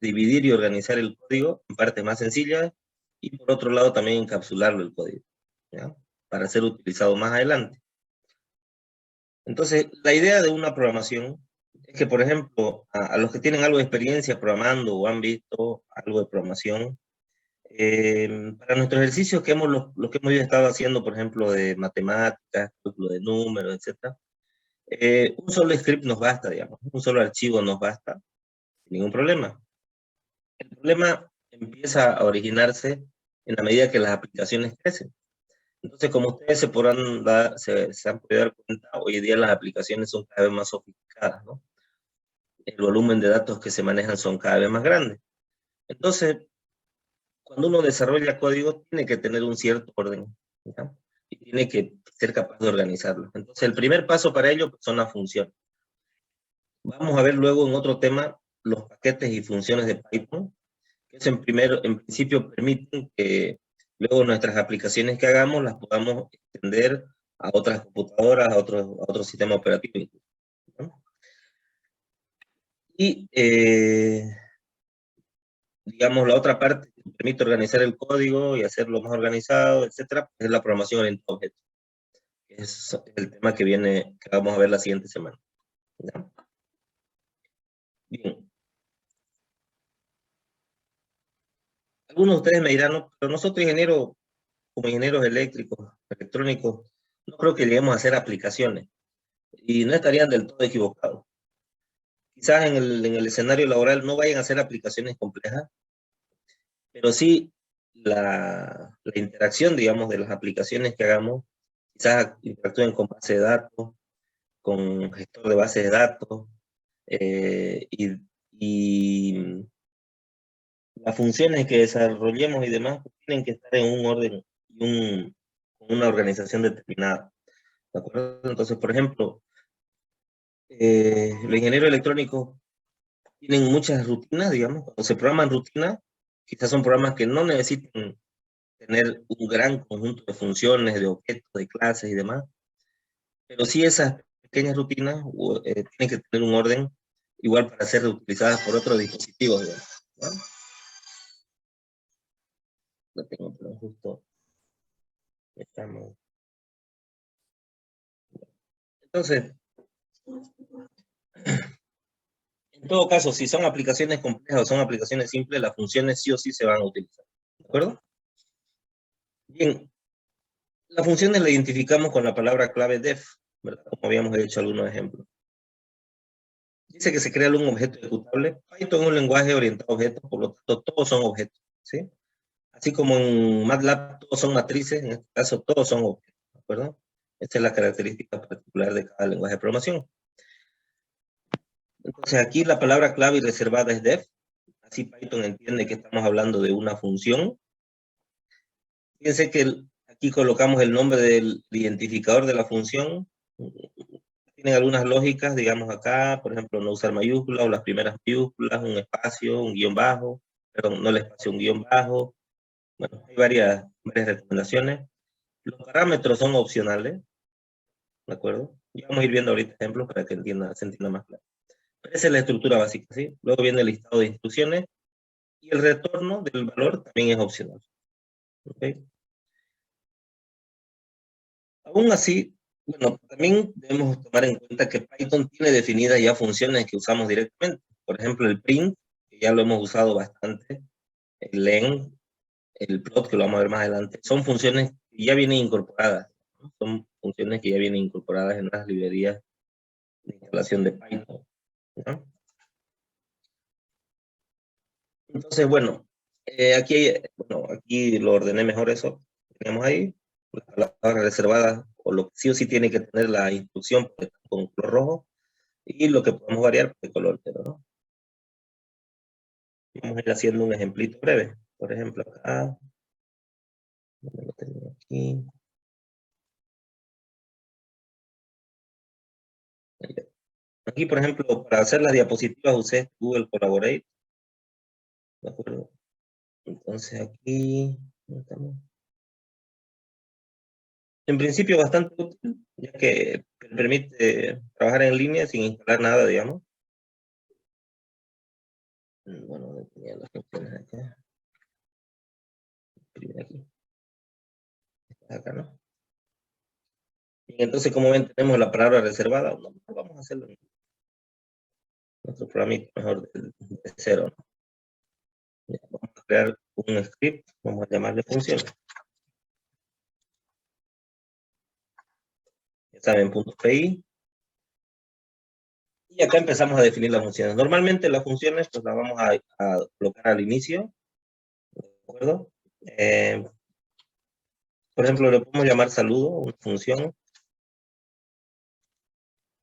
dividir y organizar el código en partes más sencillas, y por otro lado también encapsularlo el código, ¿ya? Para ser utilizado más adelante. Entonces, la idea de una programación es que, por ejemplo, a los que tienen algo de experiencia programando o han visto algo de programación, para nuestros ejercicios lo que hemos estado haciendo, por ejemplo, de matemáticas, cálculo de números, etc., un solo script nos basta, digamos, un solo archivo nos basta, sin ningún problema. El problema empieza a originarse en la medida que las aplicaciones crecen. Entonces, como ustedes se han podido dar cuenta, hoy día las aplicaciones son cada vez más sofisticadas, ¿no? El volumen de datos que se manejan son cada vez más grandes. Entonces, cuando uno desarrolla código, tiene que tener un cierto orden, ¿ya? Y tiene que ser capaz de organizarlo. Entonces, el primer paso para ello son las funciones. Vamos a ver luego en otro tema los paquetes y funciones de Python, que eso en principio permiten que luego nuestras aplicaciones que hagamos las podamos extender a otras computadoras, a otros sistemas operativos, ¿no? Y, digamos, la otra parte que permite organizar el código y hacerlo más organizado, etcétera, es la programación orientada a objetos. Es el tema que vamos a ver la siguiente semana, ¿ya? Bien. Algunos de ustedes me dirán, no, pero nosotros como ingenieros eléctricos, electrónicos, no creo que lleguemos a hacer aplicaciones. Y no estarían del todo equivocados. Quizás en el escenario laboral no vayan a hacer aplicaciones complejas, pero sí la interacción, digamos, de las aplicaciones que hagamos, quizás interactúen con base de datos, con gestor de bases de datos, y las funciones que desarrollemos y demás tienen que estar en un orden y una organización determinada, ¿de acuerdo? Entonces, por ejemplo, los ingenieros electrónicos tienen muchas rutinas, digamos, cuando se programan rutinas, quizás son programas que no necesitan tener un gran conjunto de funciones, de objetos, de clases y demás, pero sí esas pequeñas rutinas tienen que tener un orden igual para ser utilizadas por otros dispositivos, digamos, ¿no? Lo tengo, pero justo estamos. Entonces, en todo caso, si son aplicaciones complejas o son aplicaciones simples, las funciones sí o sí se van a utilizar, ¿de acuerdo? Bien, las funciones la identificamos con la palabra clave def, ¿verdad? Como habíamos hecho algunos ejemplos. Dice que se crea un objeto ejecutable. Python es un lenguaje orientado a objetos, por lo tanto, todos son objetos, ¿sí? Así como en MATLAB todos son matrices, en este caso todos son objetos, ¿de acuerdo? Esta es la característica particular de cada lenguaje de programación. Entonces, aquí la palabra clave y reservada es def. Así Python entiende que estamos hablando de una función. Fíjense que aquí colocamos el nombre del identificador de la función. Tienen algunas lógicas, digamos acá, por ejemplo, no usar mayúsculas o las primeras mayúsculas, un espacio, un guión bajo, perdón, no el espacio, un guión bajo. Bueno, hay varias recomendaciones. Los parámetros son opcionales, ¿de acuerdo? Y vamos a ir viendo ahorita ejemplos para que se entienda más claro. Pero esa es la estructura básica, ¿sí? Luego viene el listado de instrucciones y el retorno del valor también es opcional, ¿ok? Aún así, bueno, también debemos tomar en cuenta que Python tiene definidas ya funciones que usamos directamente. Por ejemplo, el print, que ya lo hemos usado bastante, el len, el plot, que lo vamos a ver más adelante, son funciones que ya vienen incorporadas, ¿no? Son funciones que ya vienen incorporadas en las librerías de instalación de Python, ¿no? Entonces, bueno, aquí lo ordené mejor eso. Tenemos ahí las palabras reservadas, o lo que sí o sí tiene que tener la instrucción con color rojo, y lo que podemos variar de color, pero no. Vamos a ir haciendo un ejemplito breve. Por ejemplo, acá, ¿dónde lo tengo aquí? Aquí, por ejemplo, para hacer las diapositivas usé Google Collaborate, ¿de acuerdo? Entonces aquí, ¿dónde estamos? En principio bastante útil, ya que permite trabajar en línea sin instalar nada, digamos. Bueno, definía las funciones acá. Primero aquí. Acá, ¿no? Y entonces, como ven, tenemos la palabra reservada. No, vamos a hacerlo en nuestro programita mejor de cero, ¿no? Ya, vamos a crear un script, vamos a llamarle funciones. Ya saben, .py. Y acá empezamos a definir las funciones. Normalmente las funciones pues las vamos a colocar al inicio, ¿de acuerdo? Por ejemplo, le podemos llamar saludo, una función.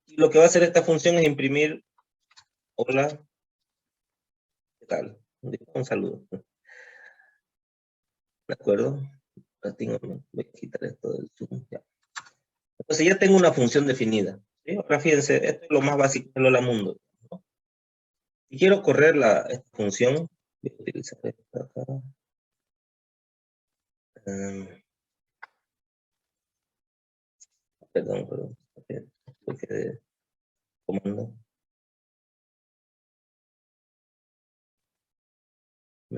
Y lo que va a hacer esta función es imprimir, hola, ¿qué tal? Un saludo. ¿De acuerdo? Voy a quitar esto del Zoom. Ya. Entonces ya tengo una función definida. ¿Sí? Ahora fíjense, esto es lo más básico del Hola Mundo, ¿no? Y quiero correr esta función. Voy a utilizar esta acá. Perdón. Porque de comando.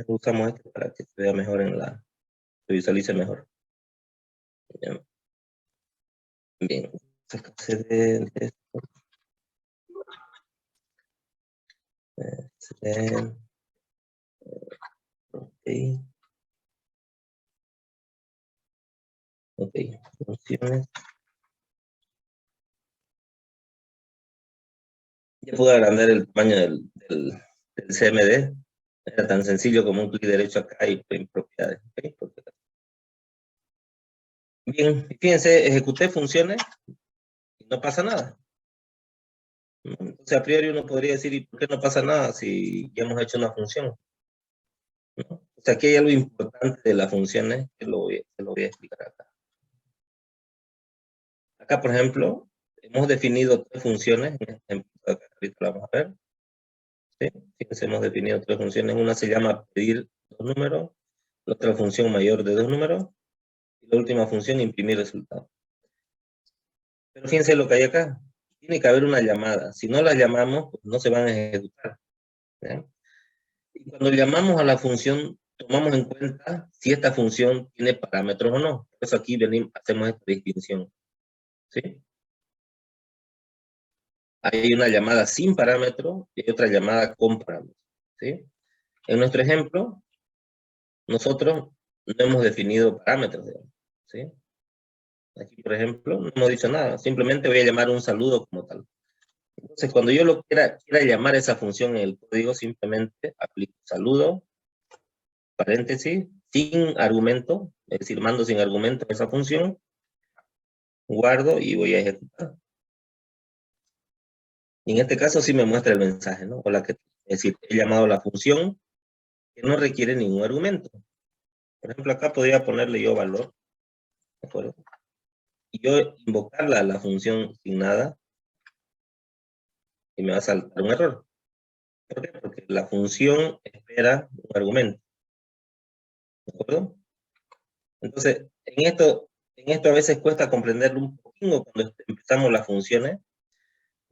Usamos esto para que se vea mejor se visualice mejor. ¿Ya? Bien. Acceder esto. Ok. Ok. Funciones. Ya puedo agrandar el tamaño del CMD. Era tan sencillo como un clic derecho acá y en propiedades. ¿Okay? Bien, fíjense, ejecuté funciones y no pasa nada. Entonces, a priori uno podría decir, ¿y por qué no pasa nada si ya hemos hecho una función? ¿No? O sea, aquí hay algo importante de las funciones que lo voy a explicar acá. Acá, por ejemplo, hemos definido tres funciones. Ahorita la vamos a ver. ¿Sí? Fíjense, hemos definido tres funciones. Una se llama pedir dos números, la otra función mayor de dos números, y la última función imprimir resultados. Pero fíjense lo que hay acá. Tiene que haber una llamada. Si no la llamamos, pues no se van a ejecutar. ¿Ya? Y cuando llamamos a la función, tomamos en cuenta si esta función tiene parámetros o no. Por eso aquí hacemos esta distinción. ¿Sí? Hay una llamada sin parámetro y hay otra llamada con parámetros. ¿Sí? En nuestro ejemplo, nosotros no hemos definido parámetros. ¿Sí? Aquí, por ejemplo, no hemos dicho nada. Simplemente voy a llamar un saludo como tal. Entonces, cuando yo quiera llamar esa función en el código, simplemente aplico saludo, paréntesis, sin argumento, es decir, mando sin argumento esa función, guardo y voy a ejecutar. Y en este caso sí me muestra el mensaje, ¿no? Es decir, he llamado a la función que no requiere ningún argumento. Por ejemplo, acá podría ponerle yo valor, ¿de acuerdo? Y yo invocarla a la función sin nada y me va a saltar un error. ¿Por qué? Porque la función espera un argumento, ¿de acuerdo? Entonces, en esto a veces cuesta comprenderlo un poquito cuando empezamos las funciones,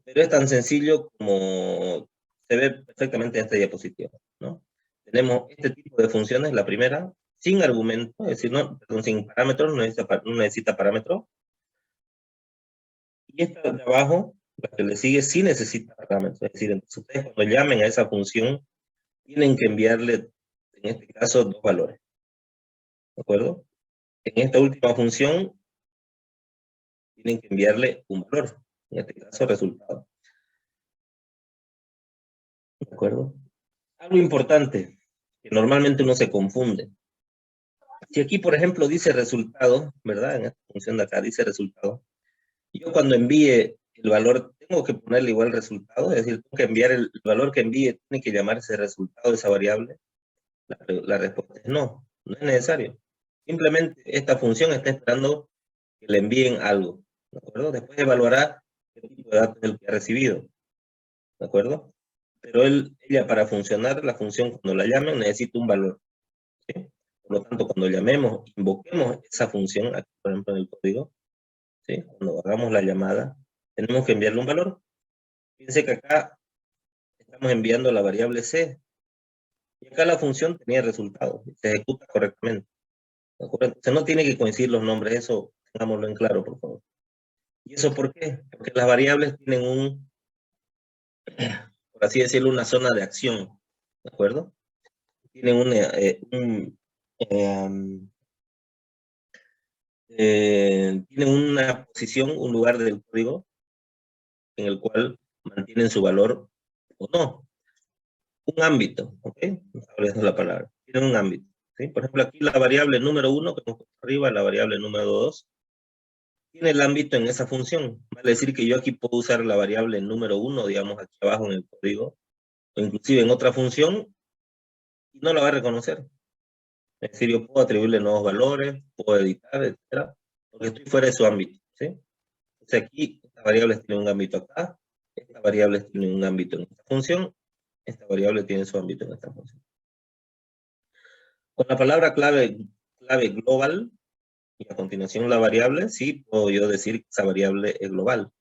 pero es tan sencillo como se ve perfectamente en esta diapositiva, ¿no? Tenemos este tipo de funciones, la primera, sin argumento, es decir, sin parámetros, no necesita parámetros. Y esta de abajo, la que le sigue, sí necesita parámetros. Es decir, entonces ustedes cuando llamen a esa función, tienen que enviarle, en este caso, dos valores, ¿de acuerdo? En esta última función, tienen que enviarle un valor, en este caso, resultado. ¿De acuerdo? Algo importante, que normalmente uno se confunde. Si aquí, por ejemplo, dice resultado, ¿verdad? En esta función de acá dice resultado. Yo cuando envíe el valor, tengo que ponerle igual resultado, es decir, tengo que enviar el valor que envíe, tiene que llamarse resultado de esa variable. La respuesta es no, no es necesario. Simplemente esta función está esperando que le envíen algo, ¿de acuerdo? Después evaluará qué tipo de datos es el que ha recibido, ¿de acuerdo? Pero ella para funcionar, la función cuando la llamen necesita un valor, ¿sí? Por lo tanto, cuando llamemos, invoquemos esa función, aquí por ejemplo en el código, ¿sí? Cuando hagamos la llamada, tenemos que enviarle un valor. Fíjense que acá estamos enviando la variable C, Y acá la función tenía resultado, se ejecuta correctamente. ¿De acuerdo? Entonces no tiene que coincidir los nombres, eso tengámoslo en claro, por favor. ¿Y eso por qué? Porque las variables tienen un, por así decirlo, una zona de acción, ¿de acuerdo? Tienen tienen una posición, un lugar del código en el cual mantienen su valor o no. Un ámbito, ¿ok? Ahora es la palabra. Tienen un ámbito, ¿sí? Por ejemplo, aquí la variable número 1, que hemos puesto arriba, la variable número 2, tiene el ámbito en esa función. Vale decir que yo aquí puedo usar la variable número 1, digamos, aquí abajo en el código, o inclusive en otra función, y no la va a reconocer. Es decir, yo puedo atribuirle nuevos valores, puedo editar, etcétera, porque estoy fuera de su ámbito, ¿sí? Entonces aquí, esta variable tiene un ámbito acá, esta variable tiene un ámbito en esta función, esta variable tiene su ámbito en esta función. Con la palabra clave global, y a continuación la variable, sí puedo yo decir que esa variable es global,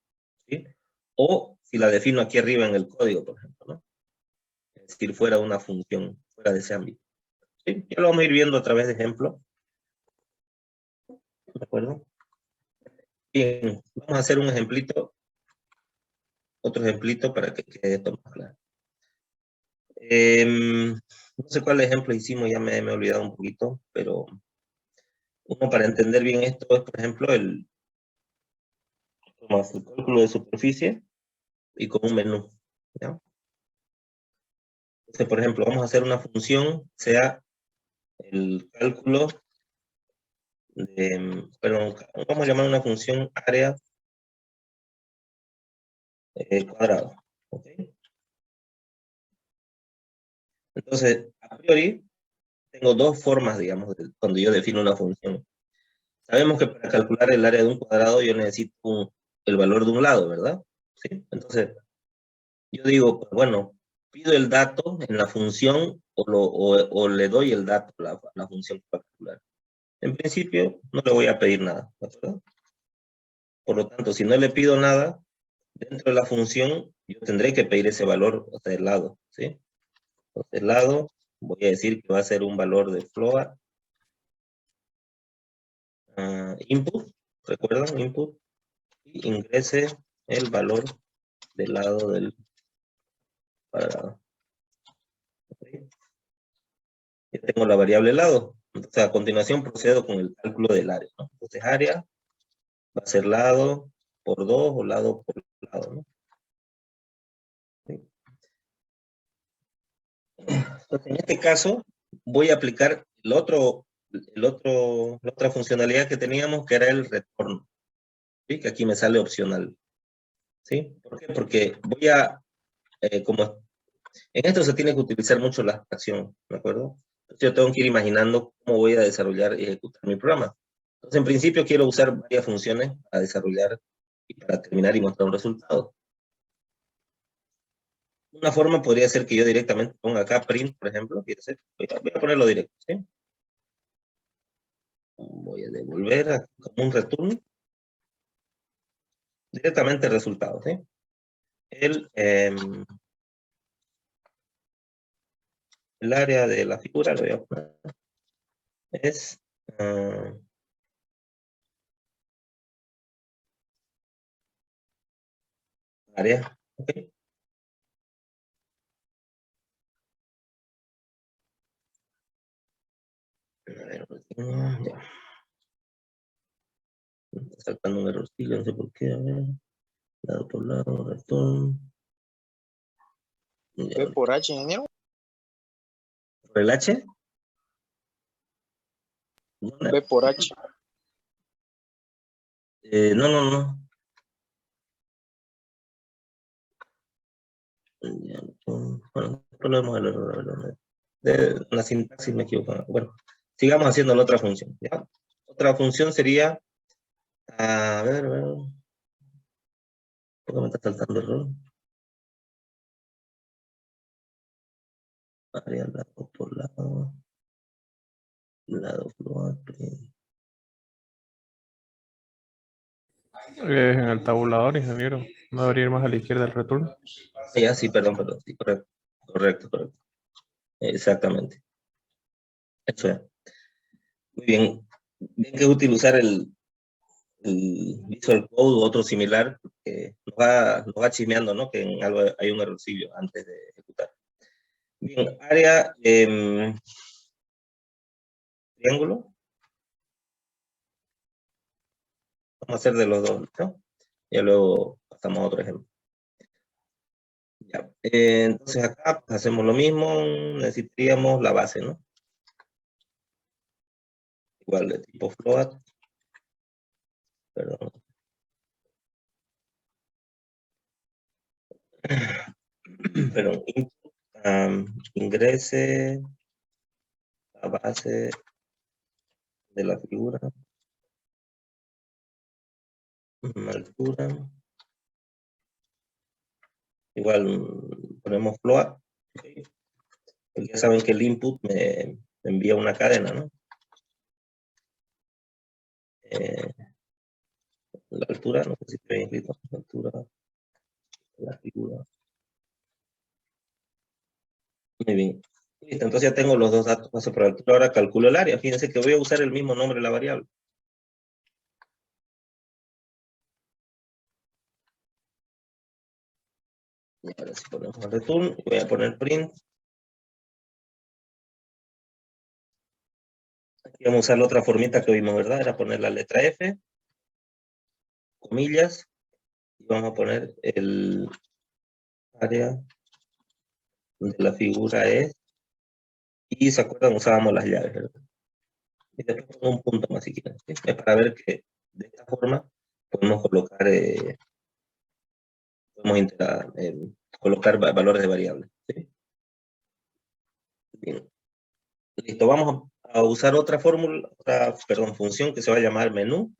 ¿sí? O si la defino aquí arriba en el código, por ejemplo, ¿no? Es decir, fuera de una función, fuera de ese ámbito, ¿sí? Ya lo vamos a ir viendo a través de ejemplo, ¿de acuerdo? Bien, vamos a hacer un ejemplito, otro ejemplito para que quede esto más claro. No sé cuál ejemplo hicimos, ya me he olvidado un poquito, pero uno para entender bien esto es, por ejemplo, el cálculo de superficie y con un menú, ¿ya? Entonces, por ejemplo, vamos a hacer una función, sea el cálculo de, perdón, vamos a llamar una función área cuadrado, ¿ok? Entonces, a priori, tengo dos formas, digamos, cuando yo defino una función. Sabemos que para calcular el área de un cuadrado yo necesito el valor de un lado, ¿verdad? ¿Sí? Entonces, yo digo, pues, bueno, pido el dato en la función o le doy el dato a la función para calcular. En principio, no le voy a pedir nada, ¿de acuerdo? Por lo tanto, si no le pido nada, dentro de la función, yo tendré que pedir ese valor, o sea, el lado, ¿sí? Entonces, el lado, voy a decir que va a ser un valor de float input, ¿recuerdan? Input, y ingrese el valor del lado del cuadrado. ¿Okay? Ya tengo la variable lado. Entonces, a continuación procedo con el cálculo del área, ¿no? Entonces, área va a ser lado por 2 o lado por lado, ¿no? ¿Sí? Entonces, en este caso, voy a aplicar la otra funcionalidad que teníamos, que era el retorno, ¿sí? Que aquí me sale opcional, ¿sí? ¿Por qué? Porque voy a, como en esto se tiene que utilizar mucho la abstracción, ¿de acuerdo? Entonces yo tengo que ir imaginando cómo voy a desarrollar y ejecutar mi programa. Entonces, en principio, quiero usar varias funciones para desarrollar y para terminar y mostrar un resultado. Una forma podría ser que yo directamente ponga acá print, por ejemplo. Voy a ponerlo directo, ¿sí? Voy a devolver como un return directamente el resultado, ¿sí? El área de la figura, lo voy a poner, es área, ¿ok? A ver, ya. Está saltando un errorcillo, no sé por qué, a ver. Lado por lado, return. Ya, B por H, ingeniero. ¿por el H? B por H. No, no, no. Ya, bueno, volvemos al error. De la sintaxis me equivoco. Bueno, sigamos haciendo la otra función, ¿ya? Otra función sería, a ver, ¿por qué me está saltando error? Área lado por lado float. En el tabulador, ingeniero. No debería ir más a la izquierda el retorno. Ya, sí, perdón, sí, correcto. Exactamente. Eso es. Muy bien. Bien que utilizar el Visual Code u otro similar, que nos va chismeando, ¿no? Que en algo hay un errorcillo antes de ejecutar. Bien, área triángulo. Vamos a hacer de los dos, ¿no? Ya luego pasamos a otro ejemplo. Ya. Entonces acá pues, hacemos lo mismo, necesitaríamos la base, ¿no? Igual de tipo float. Perdón. Perdón, ingrese la base de la figura, altura, igual ponemos float, okay. Porque ya saben que el input me envía una cadena, ¿no? La altura, no sé si estoy inscrito, la altura de la figura. Muy bien. Listo, entonces ya tengo los dos datos, paso por altura, ahora calculo el área. Fíjense que voy a usar el mismo nombre de la variable. Y ahora si ponemos el return, voy a poner print. Aquí vamos a usar la otra formita que vimos, ¿verdad? Era poner la letra F, comillas, y vamos a poner el área de la figura es, y se acuerdan, usábamos las llaves, ¿verdad? Y después pongo un punto más si quieren, ¿sí? Es para ver que de esta forma podemos colocar, colocar valores de variables, ¿sí? Bien. Listo, vamos a usar otra fórmula, perdón, función que se va a llamar menú.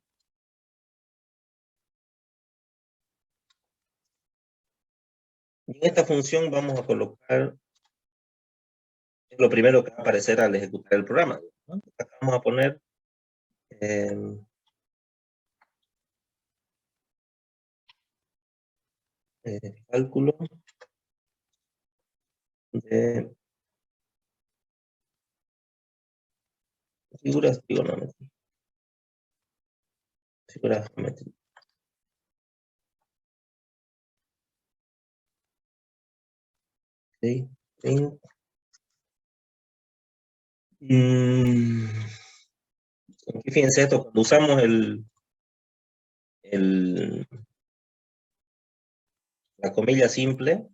Y en esta función vamos a colocar lo primero que va a aparecer al ejecutar el programa, ¿no? Acá vamos a poner cálculo de figuras trigonométricas. Figuras geométricas. ¿Sí? ¿Sí? Aquí fíjense esto, cuando usamos la comilla simple,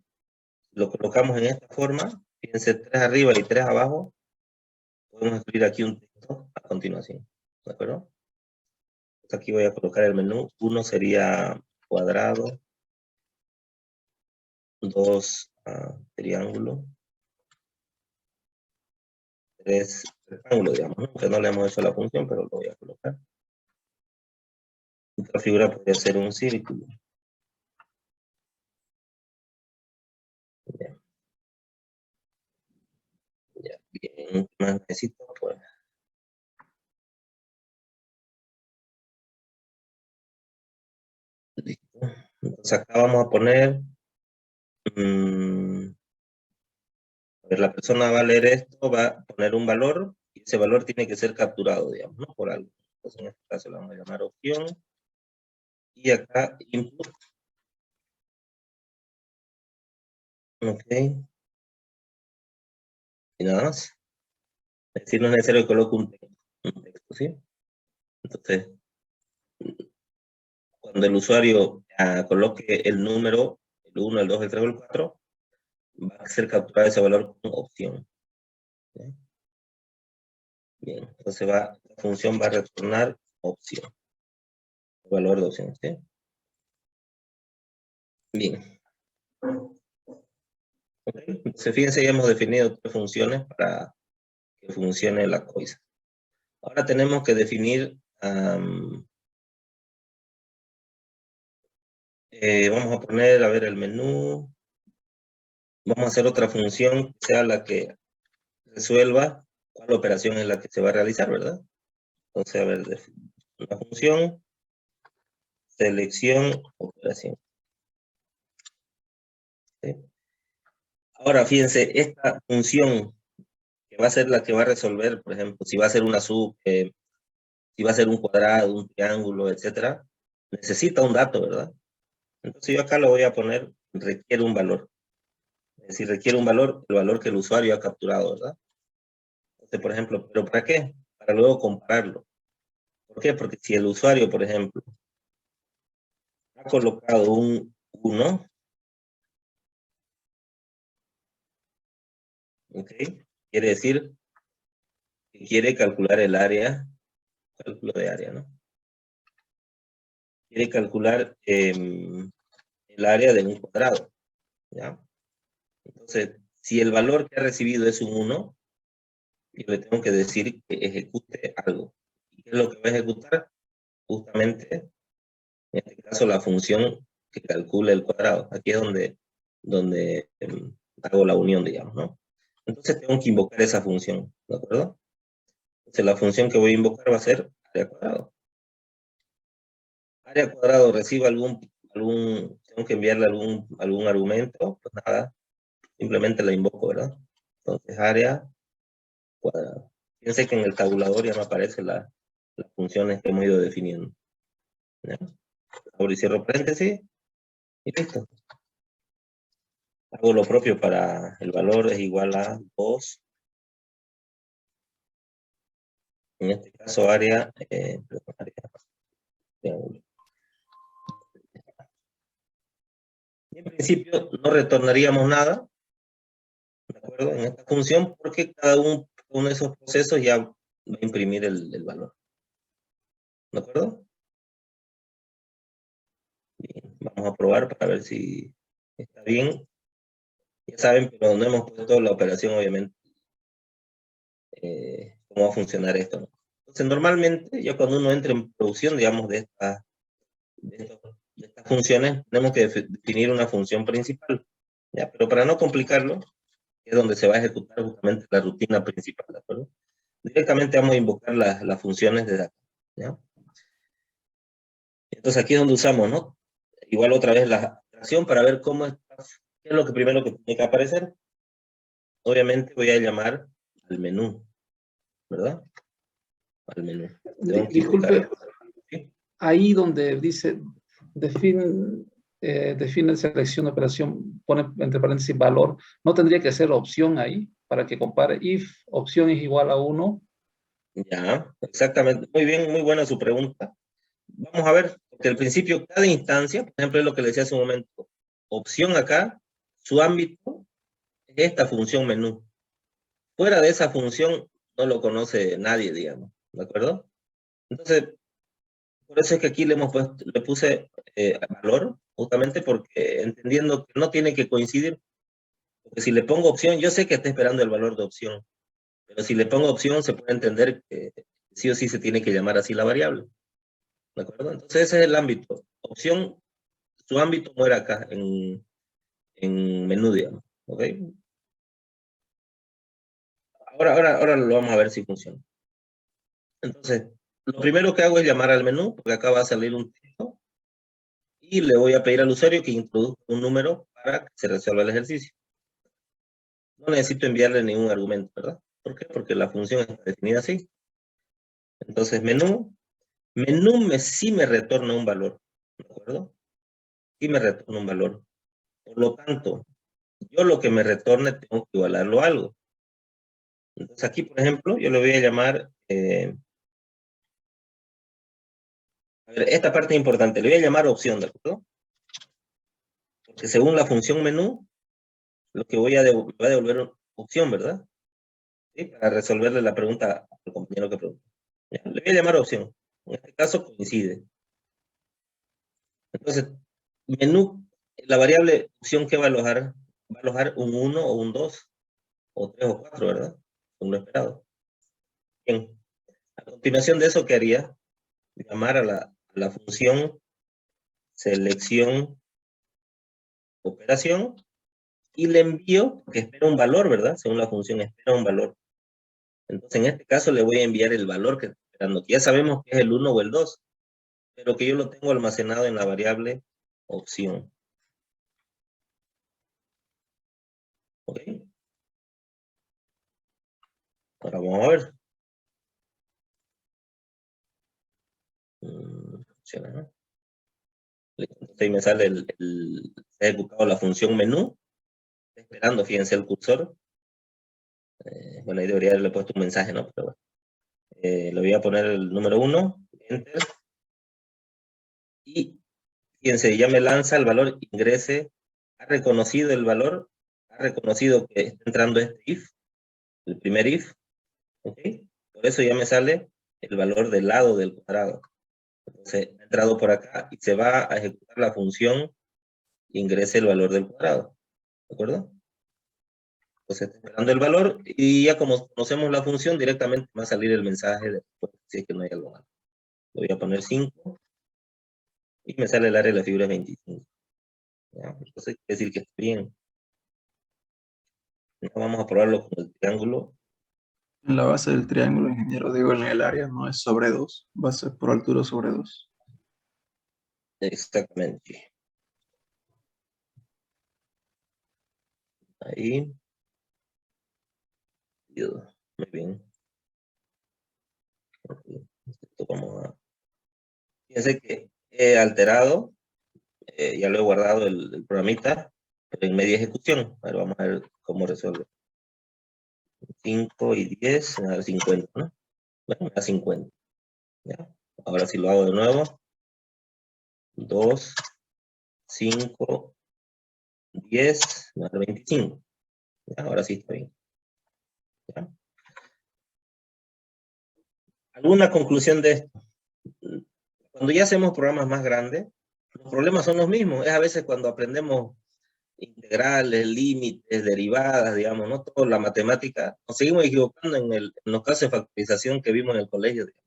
lo colocamos en esta forma, fíjense 3 arriba y 3 abajo, podemos escribir aquí un texto a continuación, ¿de acuerdo? Entonces aquí voy a colocar el menú, 1 sería cuadrado, 2 triángulo, 3 rectángulo, digamos, ¿no? Que no le hemos hecho la función, pero lo voy a colocar. Esta figura podría ser un círculo. Ya. Ya, bien, ¿qué más necesito? Pues, listo. Entonces acá vamos a poner, a ver, la persona va a leer esto, va a poner un valor, y ese valor tiene que ser capturado, digamos, ¿no? Por algo. Entonces en este caso le vamos a llamar opción, y acá input, ok, y nada más. Es decir, no es necesario que coloque un texto, ¿sí? Entonces, cuando el usuario coloque el número, el 1, el 2, el 3 o el 4, va a ser capturado ese valor con opción. ¿Sí? Bien, entonces la función va a retornar opción, el valor de opción, ¿sí? Bien. Okay. Entonces, fíjense, ya hemos definido 3 funciones para que funcione la cosa. Ahora tenemos que definir, vamos a poner, a ver, el menú. Vamos a hacer otra función que sea la que resuelva cuál operación es la que se va a realizar, ¿verdad? Entonces, a ver, una función, selección, operación. ¿Sí? Ahora, fíjense, esta función que va a ser la que va a resolver, por ejemplo, si va a ser una sub, si va a ser un cuadrado, un triángulo, etcétera, necesita un dato, ¿verdad? Entonces yo acá lo voy a poner, requiere un valor. Es decir, requiere un valor, el valor que el usuario ha capturado, ¿verdad? Entonces, por ejemplo, ¿pero para qué? Para luego compararlo. ¿Por qué? Porque si el usuario, por ejemplo, ha colocado un 1, ¿ok? Quiere decir que quiere calcular el área, cálculo de área, ¿no? Quiere calcular el área de un cuadrado, ¿ya? Entonces, si el valor que ha recibido es un 1, yo le tengo que decir que ejecute algo. ¿Y qué es lo que va a ejecutar? Justamente, en este caso, la función que calcula el cuadrado. Aquí es donde hago la unión, digamos, ¿no? Entonces tengo que invocar esa función, ¿de acuerdo? Entonces la función que voy a invocar va a ser área cuadrado. Área cuadrado recibe tengo que enviarle algún argumento, pues nada, simplemente la invoco, ¿verdad? Entonces área cuadrado. Fíjense que en el tabulador ya me aparecen las funciones que hemos ido definiendo, ¿ya? Abro y cierro paréntesis y listo. Hago lo propio para el valor es igual a 2. En este caso área triángulo. Y en principio no retornaríamos nada, ¿de acuerdo? En esta función, porque cada uno de esos procesos ya va a imprimir el valor. ¿De acuerdo? Bien, vamos a probar para ver si está bien. Ya saben, pero no hemos puesto la operación, obviamente, cómo va a funcionar esto, ¿no? Entonces, normalmente, ya cuando uno entra en producción, digamos, de estas funciones, tenemos que definir una función principal, ¿ya? Pero para no complicarlo, es donde se va a ejecutar justamente la rutina principal, ¿de acuerdo? Directamente vamos a invocar las funciones de datos, ¿ya? Entonces aquí es donde usamos, ¿no? Igual otra vez la acción para ver qué es lo que primero que tiene que aparecer. Obviamente voy a llamar al menú, ¿verdad? Al menú. Disculpe, ¿Sí? ahí donde dice define selección de operación, pone entre paréntesis valor, ¿no tendría que ser opción ahí para que compare if opción es igual a 1? Ya, exactamente. Muy bien, muy buena su pregunta. Vamos a ver, porque al principio cada instancia, por ejemplo, es lo que le decía hace un momento, opción acá, su ámbito es esta función menú. Fuera de esa función no lo conoce nadie, digamos, ¿de acuerdo? Entonces, por eso es que aquí le puse valor, justamente porque entendiendo que no tiene que coincidir, porque si le pongo opción, yo sé que está esperando el valor de opción, pero si le pongo opción se puede entender que sí o sí se tiene que llamar así la variable, ¿de acuerdo? Entonces ese es el ámbito. Opción, su ámbito muere acá, en menú, digamos, ¿ok? Ahora lo vamos a ver si funciona. Entonces, lo primero que hago es llamar al menú, porque acá va a salir un texto, y le voy a pedir al usuario que introduzca un número para que se resuelva el ejercicio. No necesito enviarle ningún argumento, ¿verdad? ¿Por qué? Porque la función está definida así. Entonces, sí me retorna un valor, ¿de acuerdo? Sí me retorna un valor. Por lo tanto, yo lo que me retorne tengo que igualarlo a algo. Entonces aquí, por ejemplo, yo le voy a llamar, a ver, esta parte es importante, le voy a llamar opción, ¿de acuerdo? Porque según la función menú, lo que voy a devolver opción, ¿verdad? ¿Sí? Para resolverle la pregunta al compañero que preguntó. Ya, le voy a llamar opción. En este caso coincide. Entonces, menú, la variable opción que va a alojar un 1 o un 2, o 3 o 4, ¿verdad? Como lo esperado. Bien. A continuación de eso, ¿qué haría? Llamar a la función selección operación y le envío, que espera un valor, ¿verdad? Según la función espera un valor. Entonces, en este caso le voy a enviar el valor que está esperando, que ya sabemos que es el 1 o el 2, pero que yo lo tengo almacenado en la variable opción. ¿Ok? Ahora vamos a ver. Funciona, ¿no? Entonces ahí me sale se ha ejecutado la función menú. Esperando, fíjense el cursor. Bueno, ahí debería haberle puesto un mensaje, ¿no? Pero bueno. Le voy a poner el número 1, enter. Y fíjense, ya me lanza el valor, ingrese. Ha reconocido el valor, ha reconocido que está entrando este if, el primer if. ¿Ok? Por eso ya me sale el valor del lado del cuadrado. Entonces, ha entrado por acá y se va a ejecutar la función ingrese el valor del cuadrado. ¿De acuerdo? Entonces, está esperando el valor y ya como conocemos la función, directamente va a salir el mensaje después, si es que no hay algo malo. Le voy a poner 5 y me sale el área de la figura 25. ¿Ya? Entonces, quiere decir que está bien. Vamos a probarlo con el triángulo. En la base del triángulo, ingeniero, digo, en el área no es sobre 2, va a ser por altura sobre 2. Exactamente. Ahí. Muy bien. Esto vamos a... Fíjense que he alterado, ya lo he guardado el programita, pero en media ejecución. A ver, vamos a ver cómo resuelve. 5 y 10, me da 50, ¿no? Bueno, me da 50. ¿Ya? Ahora si lo hago de nuevo. 2, 5, 10, me da 25. ¿Ya? Ahora sí está bien. ¿Ya? ¿Alguna conclusión de esto? Cuando ya hacemos programas más grandes, los problemas son los mismos. Es a veces cuando aprendemos integrales, límites, derivadas, digamos, ¿no? Toda la matemática, nos seguimos equivocando en los casos de factorización que vimos en el colegio, digamos.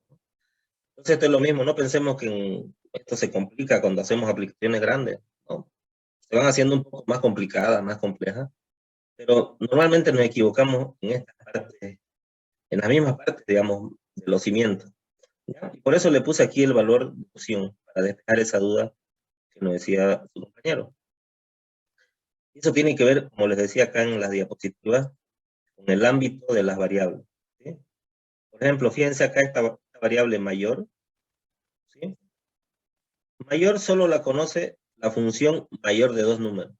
Entonces esto es lo mismo, no pensemos que esto se complica cuando hacemos aplicaciones grandes, ¿no? Se van haciendo un poco más complicadas, más complejas, pero normalmente nos equivocamos en estas partes, en las mismas partes, digamos, de los cimientos, ¿ya? Y por eso le puse aquí el valor de opción, para despejar esa duda que nos decía su compañero. Eso tiene que ver, como les decía acá en las diapositivas, con el ámbito de las variables, ¿sí? Por ejemplo, fíjense acá esta variable mayor, ¿sí? Mayor solo la conoce la función mayor de dos números.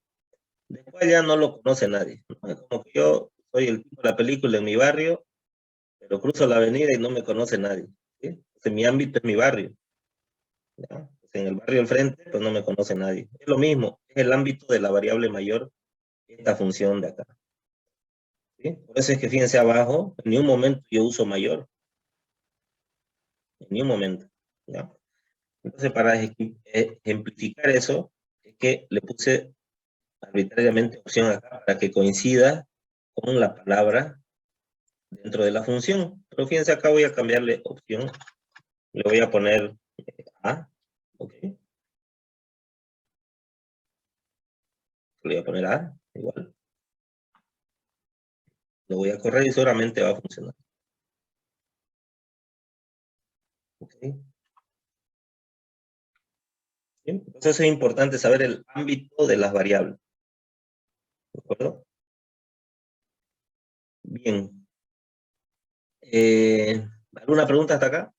Después ya no lo conoce nadie, ¿no? Es como que yo soy el tipo de la película en mi barrio, pero cruzo la avenida y no me conoce nadie, ¿sí? Entonces, mi ámbito es mi barrio, ¿ya? Entonces, en el barrio al frente, pues no me conoce nadie. Es lo mismo, es el ámbito de la variable mayor, esta función de acá, ¿sí? Por eso es que fíjense abajo, en ningún momento yo uso mayor, en ningún momento, ¿ya? Entonces, para ejemplificar eso, es que le puse arbitrariamente opción acá para que coincida con la palabra dentro de la función. Pero fíjense, acá voy a cambiarle opción. Le voy a poner A. ¿Ok? Le voy a poner A, igual. Lo voy a correr y seguramente va a funcionar. ¿Ok? ¿Bien? Entonces es importante saber el ámbito de las variables. ¿De acuerdo? Bien. ¿Alguna pregunta hasta acá?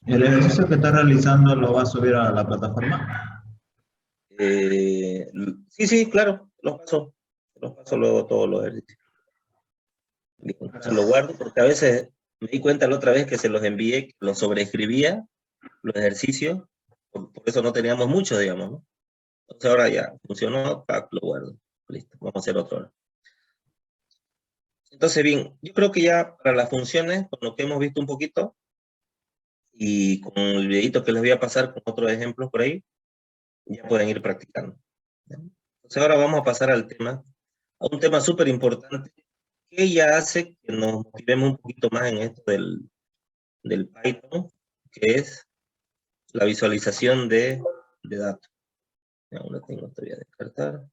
¿El ejercicio que está realizando lo va a subir a la plataforma? Sí, claro, los paso luego todos los ejercicios. Bien, se lo guardo porque a veces me di cuenta la otra vez que se los envié, que los sobreescribía, los ejercicios, por eso no teníamos mucho, digamos, ¿no? Entonces ahora ya funcionó, lo guardo. Listo, vamos a hacer otro ahora. Entonces, bien, yo creo que ya para las funciones, con lo que hemos visto un poquito, y con el videito que les voy a pasar con otros ejemplos por ahí, ya pueden ir practicando. Entonces ahora vamos a pasar a un tema súper importante, que ya hace que nos motivemos un poquito más en esto del Python, que es la visualización de datos. Aún no tengo todavía descartar.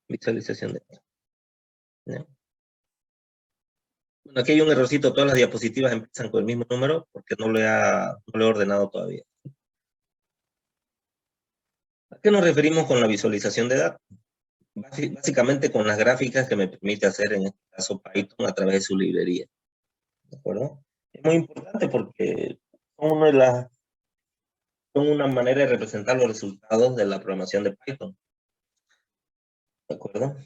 Visualización de datos. ¿Ya? Bueno, aquí hay un errorcito, todas las diapositivas empiezan con el mismo número porque no lo he ordenado todavía. qué nos referimos con la visualización de datos? Básicamente con las gráficas que me permite hacer, en este caso Python, a través de su librería. ¿De acuerdo? Es muy importante porque son una manera de representar los resultados de la programación de Python. ¿De acuerdo?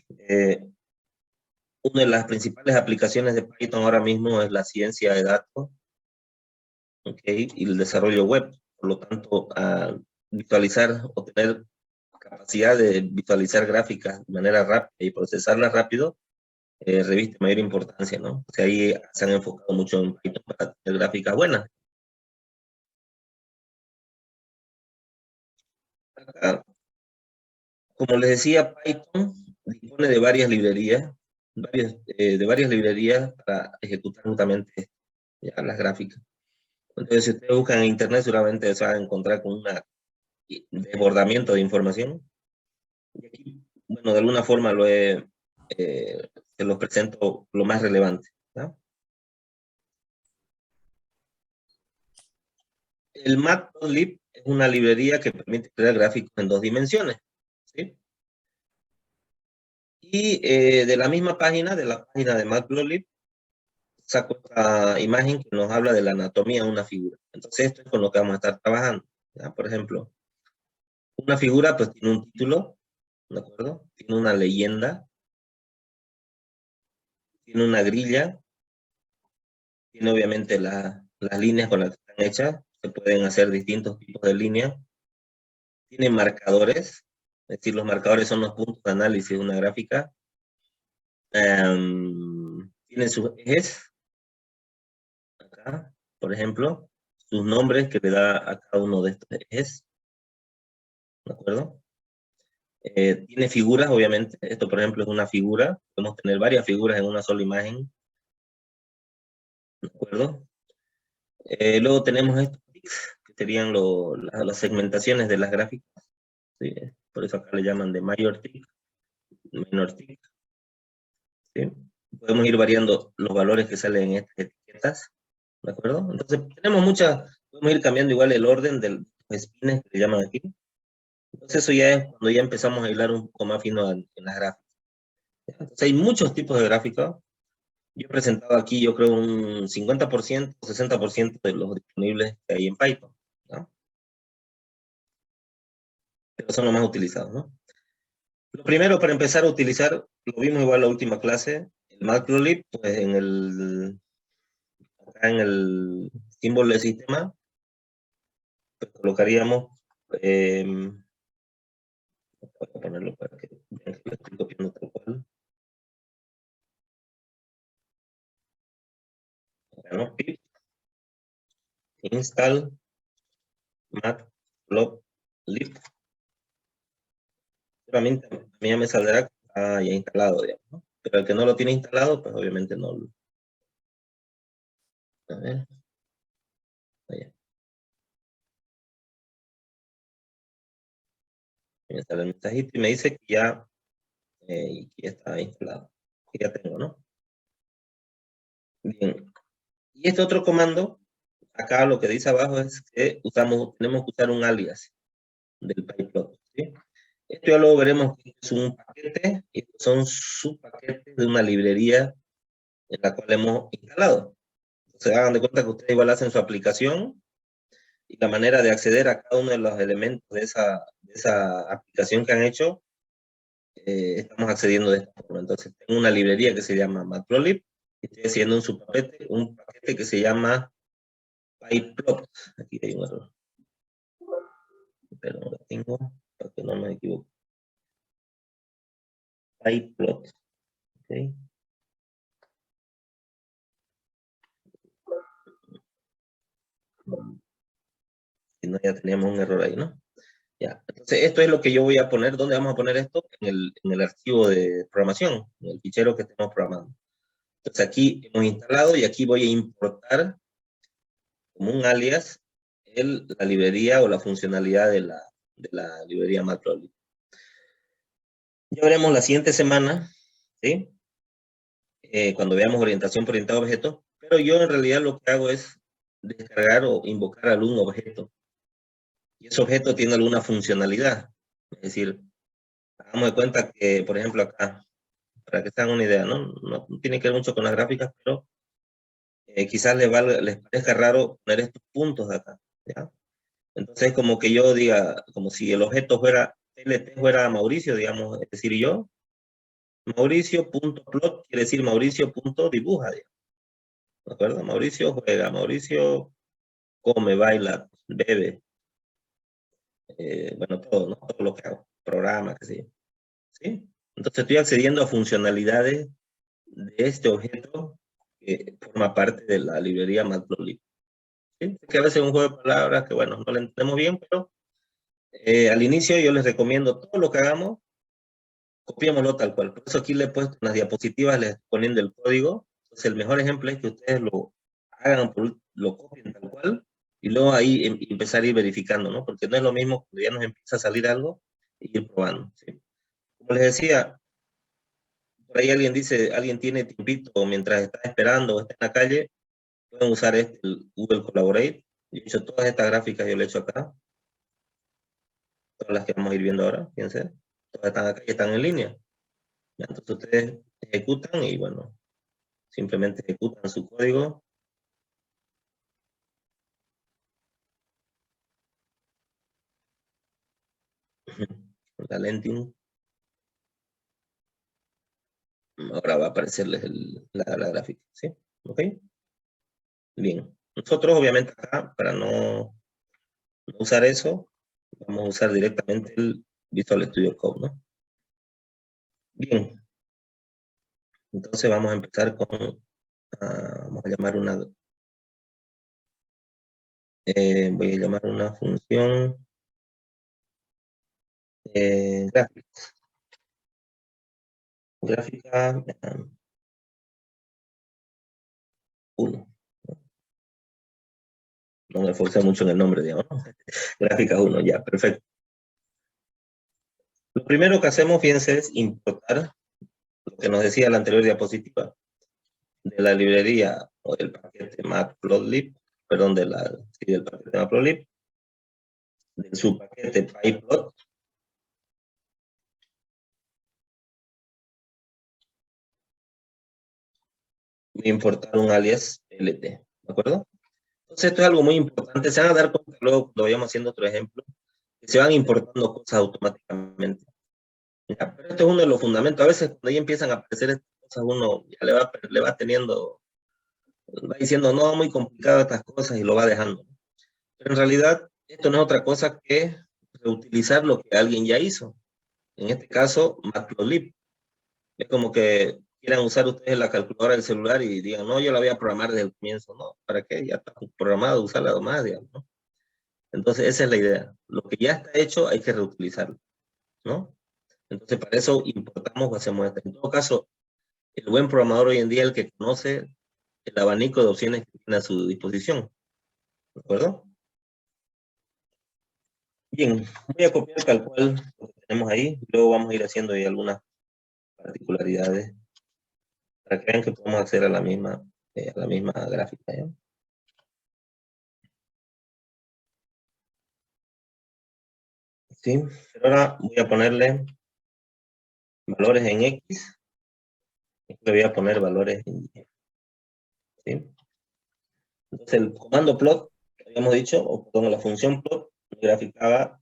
Una de las principales aplicaciones de Python ahora mismo es la ciencia de datos, ¿okay? Y el desarrollo web. Por lo tanto, visualizar o tener capacidad de visualizar gráficas de manera rápida y procesarlas rápido, reviste mayor importancia, ¿no? O sea, ahí se han enfocado mucho en Python para tener gráficas buenas. Acá, como les decía, Python dispone de varias librerías, para ejecutar justamente ya las gráficas. Entonces, si ustedes buscan en internet, seguramente se van a encontrar con un desbordamiento de información. Y aquí, bueno, de alguna forma se los presento lo más relevante, ¿no? El Matplotlib es una librería que permite crear gráficos en 2 dimensiones, ¿sí? Y de la misma página, de la página de Matplotlib, saco esta imagen que nos habla de la anatomía de una figura. Entonces, esto es con lo que vamos a estar trabajando, ¿ya? Por ejemplo, una figura pues tiene un título, ¿de acuerdo? Tiene una leyenda, tiene una grilla, tiene obviamente las líneas con las que están hechas, se pueden hacer distintos tipos de líneas, tiene marcadores, es decir, los marcadores son los puntos de análisis de una gráfica, tiene sus ejes, acá, por ejemplo, sus nombres que le da a cada uno de estos ejes, ¿de acuerdo? Tiene figuras, obviamente, esto por ejemplo es una figura, podemos tener varias figuras en una sola imagen, ¿de acuerdo? Luego tenemos estos tics, que serían las segmentaciones de las gráficas, ¿sí? Por eso acá le llaman de mayor tick, menor tick, ¿sí? Podemos ir variando los valores que salen en estas etiquetas, ¿de acuerdo? Entonces podemos ir cambiando igual el orden de los spines que le llaman aquí. Entonces eso ya es cuando ya empezamos a hilar un poco más fino en las gráficas. Entonces hay muchos tipos de gráficos. Yo he presentado aquí, yo creo, un 50%, 60% de los disponibles que hay en Python, ¿no? Pero son los más utilizados, ¿no? Lo primero, para empezar a utilizar, lo vimos igual la última clase, el Matplotlib, pues acá en el símbolo del sistema, pues colocaríamos, voy a ponerlo para que vean que lo estoy copiando tal cual. Acá, ¿no? Pip, install, Matplotlib. A mí ya me saldrá ya instalado, digamos, ¿no? Pero el que no lo tiene instalado, pues obviamente no lo... A ver. Allá. Me sale el mensajito y me dice que ya está instalado. Que ya tengo, ¿no? Bien. Y este otro comando, acá lo que dice abajo es que tenemos que usar un alias del pyplot, ¿sí? Esto ya luego veremos que es un paquete, y son subpaquetes de una librería en la cual hemos instalado. Se hagan de cuenta que ustedes igual hacen su aplicación y la manera de acceder a cada uno de los elementos de esa aplicación que han hecho, estamos accediendo de esta forma. Entonces, tengo una librería que se llama Matplotlib y estoy haciendo un paquete que se llama pyplot. Aquí hay un error. Pero no lo tengo para que no me equivoque. Pyplot. Okay. Si no, ya teníamos un error ahí, ¿no? Ya. Entonces, esto es lo que yo voy a poner. ¿Dónde vamos a poner esto? En el archivo de programación, en el fichero que estemos programando. Entonces, aquí hemos instalado y aquí voy a importar como un alias la librería o la funcionalidad de la librería Matplotlib. Ya veremos la siguiente semana, ¿sí? Cuando veamos orientación por orientado a objetos, pero yo en realidad lo que hago es descargar o invocar algún objeto. Y ese objeto tiene alguna funcionalidad. Es decir, hagamos de cuenta que, por ejemplo, acá, para que se hagan una idea, ¿no? No tiene que ver mucho con las gráficas, pero quizás les parezca raro poner estos puntos de acá, ¿ya? Entonces, como que yo diga, como si el objeto fuera, LT fuera Mauricio, digamos, es decir, yo, Mauricio.plot quiere decir Mauricio.dibuja, digamos, ¿de acuerdo? Mauricio juega, Mauricio come, baila, bebe, bueno, todo, ¿no? Todo lo que hago, programa, qué sé yo, ¿sí? Entonces estoy accediendo a funcionalidades de este objeto que forma parte de la librería Matplotlib. ¿Sí? Que a veces es un juego de palabras que, bueno, no lo entendemos bien, pero al inicio yo les recomiendo todo lo que hagamos, copiémoslo tal cual. Por eso aquí le he puesto unas diapositivas, les poniendo el código. Entonces el mejor ejemplo es que ustedes lo hagan, lo copien tal cual, y luego ahí empezar a ir verificando, ¿no? Porque no es lo mismo cuando ya nos empieza a salir algo y ir probando, ¿sí? Como les decía, por ahí alguien dice, alguien tiene tiempito mientras está esperando o está en la calle, pueden usar el Google Collaborate. Yo he hecho todas estas gráficas, yo le he hecho acá, todas las que vamos a ir viendo ahora, fíjense, todas están acá y están en línea. Entonces ustedes ejecutan y bueno, simplemente ejecutan su código. La lenting. Ahora va a aparecerles la gráfica, ¿sí? ¿Ok? Bien. Nosotros obviamente acá, para no usar eso, vamos a usar directamente el Visual Studio Code, ¿no? Bien. Entonces vamos a empezar con, vamos a llamar voy a llamar una función gráfica. Gráfica 1. No me esforcé mucho en el nombre, digamos, ¿no? Gráfica 1, ya, perfecto. Lo primero que hacemos, fíjense, es importar lo que nos decía la anterior diapositiva, de la librería o del paquete Matplotlib, perdón, del paquete Matplotlib, de su paquete pyplot, voy a importar un alias LT, ¿de acuerdo? Entonces esto es algo muy importante, se van a dar cuenta luego cuando vayamos haciendo otro ejemplo, que se van importando cosas automáticamente. Ya, pero este es uno de los fundamentos, a veces cuando ya empiezan a aparecer estas cosas, uno ya le va teniendo, va diciendo, no, muy complicado estas cosas y lo va dejando. Pero en realidad, esto no es otra cosa que reutilizar lo que alguien ya hizo. En este caso, Matplotlib. Es como que quieran usar ustedes la calculadora del celular y digan, no, yo la voy a programar desde el comienzo. No, ¿para qué? Ya está programado, usarla nomás, digamos, ¿no? Entonces, esa es la idea. Lo que ya está hecho hay que reutilizarlo, ¿no? Entonces, para eso importamos o hacemos esto. En todo caso, el buen programador hoy en día es el que conoce el abanico de opciones que tiene a su disposición. ¿De acuerdo? Bien, voy a copiar tal cual lo que tenemos ahí. Luego vamos a ir haciendo ahí algunas particularidades para que vean que podemos acceder a la misma gráfica, ¿ya? Sí, pero ahora voy a ponerle valores en X y le voy a poner valores en Y. ¿Sí? Entonces el comando plot, que habíamos dicho, o perdón, la función plot, graficaba,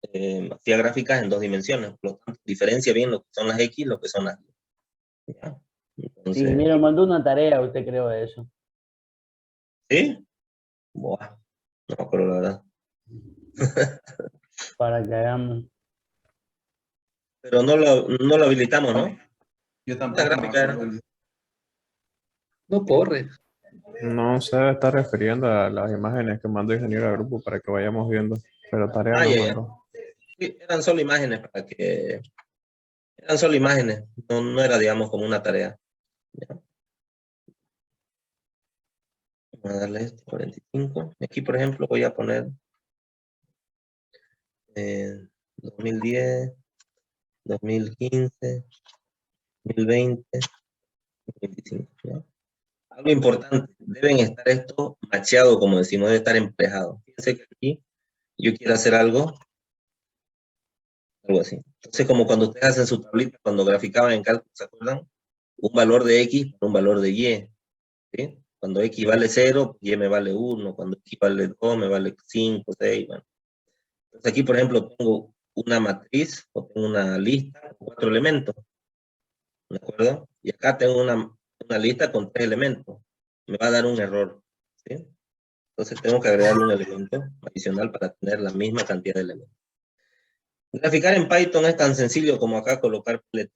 hacía gráficas en 2 dimensiones, por lo tanto diferencia bien lo que son las X y lo que son las Y. ¿Ya? Entonces, Ingeniero, mandó una tarea, usted creo de eso. ¿sí? Buah, no me acuerdo la verdad. Para que hagamos. Pero no lo habilitamos, ¿no? Yo Esta tampoco me gráfica era. acuerdo. No corre. No se debe estar refiriendo a las imágenes que mandó ingeniero al grupo para que vayamos viendo, pero tarea no Ya. mandó. Sí, eran solo imágenes eran solo imágenes, no era, digamos, como una tarea. ¿Ya? Vamos a darle este 45. Aquí, por ejemplo, voy a poner 2010, 2015, 2020, 2025. ¿Ya? Algo importante, deben estar esto macheado, como decimos, debe estar emparejado. Fíjense que aquí yo quiero hacer algo algo así. Entonces, como cuando ustedes hacen su tablita, cuando graficaban en cálculo, ¿se acuerdan? Un valor de X por un valor de Y, ¿sí? Cuando X vale 0, Y me vale 1, cuando X vale 2, me vale 5, 6, bueno. Entonces aquí, por ejemplo, tengo una matriz, o tengo una lista con 4 elementos, ¿de acuerdo? Y acá tengo una lista con 3 elementos. Me va a dar un error, ¿sí? Entonces tengo que agregarle un elemento adicional para tener la misma cantidad de elementos. Graficar en Python es tan sencillo como acá colocar plot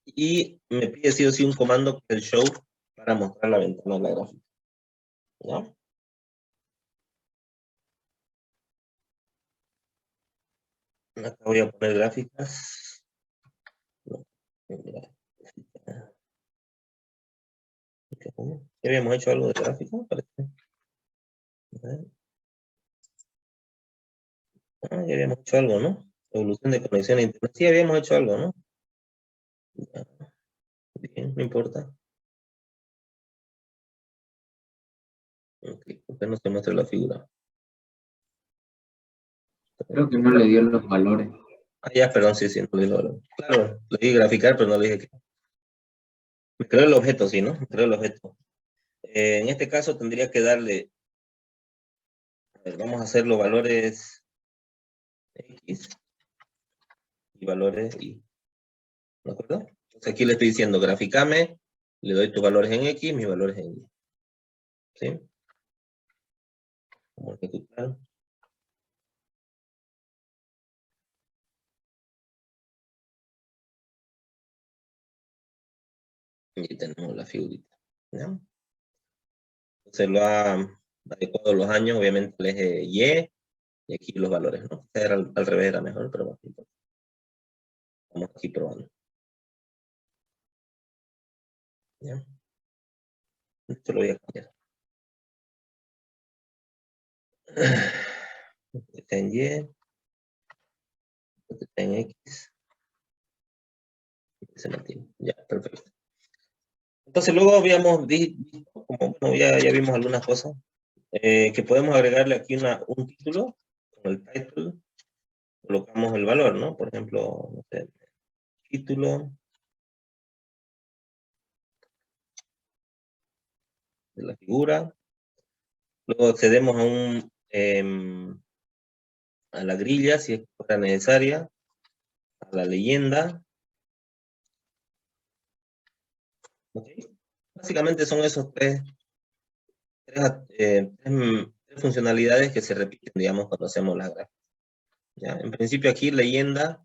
y me pide sí o sí un comando que es el show para mostrar la ventana de la gráfica. ¿Ya? Acá voy a poner gráficas. ¿Ya habíamos hecho algo de gráfica? Parece. Ya habíamos hecho algo, ¿no? Evolución de conexión a internet. Sí, habíamos hecho algo, ¿no? Ya. Bien, no importa. Ok, ¿por qué no se muestra la figura? Creo que no le dio los valores. Ah, ya, perdón, sí, no le di valor. Claro, le di graficar, pero no le dije que. Me creo el objeto, sí, ¿no? Me creo el objeto. En este caso tendría que darle. A ver, vamos a hacer los valores X y valores Y. ¿De acuerdo? Entonces aquí le estoy diciendo, graficame, le doy tus valores en X, mis valores en Y. ¿Sí? Vamos a ejecutar. Y tenemos la figurita. ¿Ya? Entonces lo ha adecuado los años, obviamente el eje Y, y aquí los valores, ¿no? Era al revés era mejor, pero bueno, estamos aquí probando. ¿Ya? Esto lo voy a cambiar. Está en Y, está en X. Se mantiene. Ya, perfecto. Entonces luego habíamos visto, como bueno, ya vimos algunas cosas, que podemos agregarle aquí un título, con el title, colocamos el valor, ¿no? Por ejemplo, no sé, título de la figura. Luego accedemos a la grilla, si es que fuera necesaria, a la leyenda. ¿Okay? Básicamente son esos tres funcionalidades que se repiten, digamos, cuando hacemos las gráficas. ¿Ya? En principio aquí leyenda,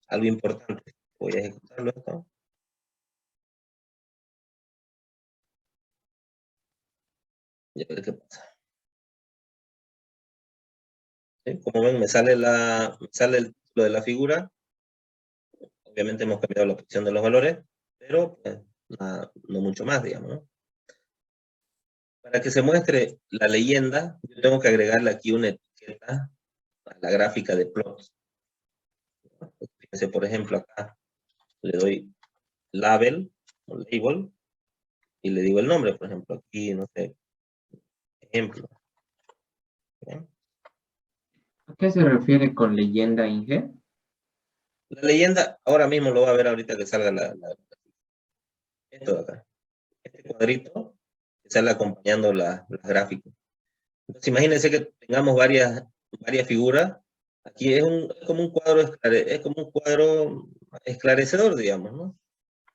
algo importante. Voy a ejecutarlo esto. Y a ver qué pasa. ¿Sí? Como ven, me sale el título de la figura. Obviamente hemos cambiado la posición de los valores, pero pues, no mucho más, digamos, ¿no? Para que se muestre la leyenda, yo tengo que agregarle aquí una etiqueta a la gráfica de plots. Fíjense, por ejemplo, acá le doy label o label y le digo el nombre, por ejemplo, aquí, no sé, ejemplo. ¿Bien? ¿A qué se refiere con leyenda, Inge? La leyenda, ahora mismo lo va a ver ahorita que salga esto de acá. Este cuadrito que sale acompañando las gráficas. Entonces imagínense que tengamos varias figuras. Aquí es como un cuadro esclarecedor, digamos, ¿no?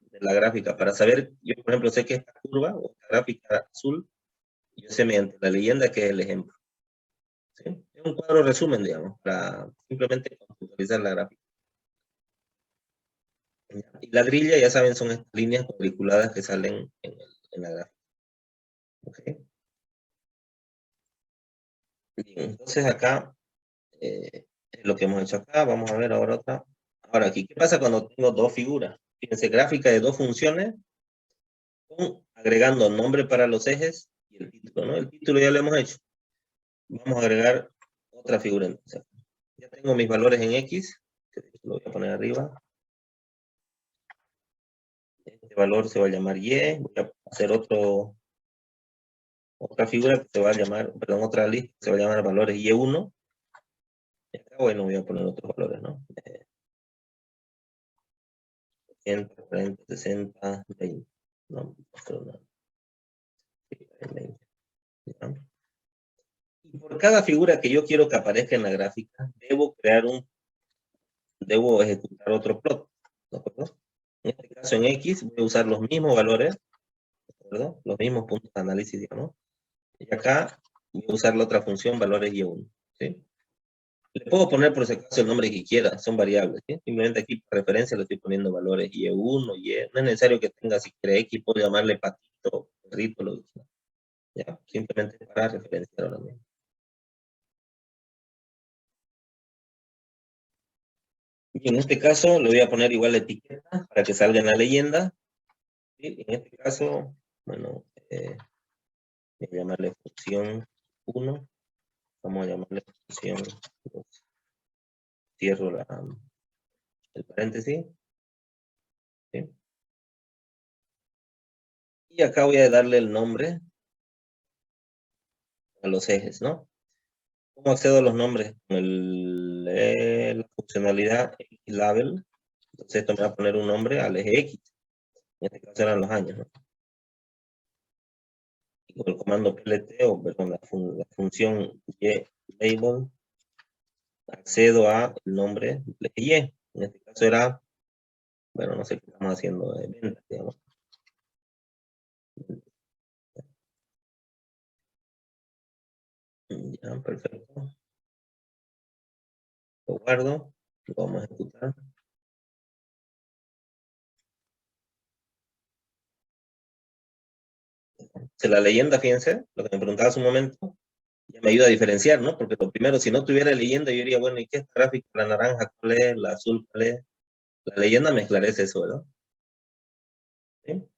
De la gráfica, para saber, yo por ejemplo sé que esta curva o esta gráfica azul, yo sé mediante la leyenda que es el ejemplo. ¿Sí? Es un cuadro resumen, digamos, para simplemente conceptualizar la gráfica. Y la grilla, ya saben, son estas líneas cuadriculadas que salen en la gráfica. ¿Okay? Bien, entonces acá, es lo que hemos hecho acá. Vamos a ver ahora otra. Ahora aquí, ¿qué pasa cuando tengo dos figuras? Fíjense, gráfica de dos funciones, agregando nombre para los ejes y el título, ¿no? El título ya lo hemos hecho. Vamos a agregar otra figura. Entonces, ya tengo mis valores en X, que lo voy a poner arriba. Este valor se va a llamar Y. Voy a hacer otra figura que se va a llamar, perdón, otra lista que se va a llamar valores Y1. bueno, voy a poner otros valores, ¿no? 100, 40, 60, 20. No, pero no. Sí, 20. ¿Ya? Y por cada figura que yo quiero que aparezca en la gráfica, debo ejecutar otro plot, ¿de acuerdo? En este caso en X voy a usar los mismos valores, ¿de acuerdo? Los mismos puntos de análisis, digamos. Y acá voy a usar la otra función, valores Y1, ¿sí? Le puedo poner por si acaso el nombre que quiera, son variables, ¿sí? Simplemente aquí por referencia le estoy poniendo valores Y1, Y, no es necesario que tenga, si quiere X, puedo llamarle patito, perrito, lo que sea. ¿Ya? Simplemente para referenciar ahora mismo. Y en este caso le voy a poner igual la etiqueta para que salga en la leyenda. ¿Sí? En este caso, bueno, voy a llamarle función 1. Vamos a llamarle función 2. Cierro el paréntesis. ¿Sí? Y acá voy a darle el nombre a los ejes, ¿no? ¿Cómo accedo a los nombres? Con la funcionalidad Xlabel. Entonces esto me va a poner un nombre al eje X. En este caso eran los años, ¿no? Y con el comando plt, o perdón, la función label, accedo a el nombre del eje Y. En este caso era, bueno, no sé qué estamos haciendo de venta, digamos. Ya, perfecto. Lo guardo, lo vamos a ejecutar. La leyenda, fíjense, lo que me preguntaba hace un momento, ya me ayuda a diferenciar, ¿no? Porque lo primero, si no tuviera leyenda, yo diría, bueno, ¿y qué es gráfico? La naranja, ¿cuál es? La azul, ¿cuál es? La leyenda me esclarece eso, ¿verdad? ¿Sí?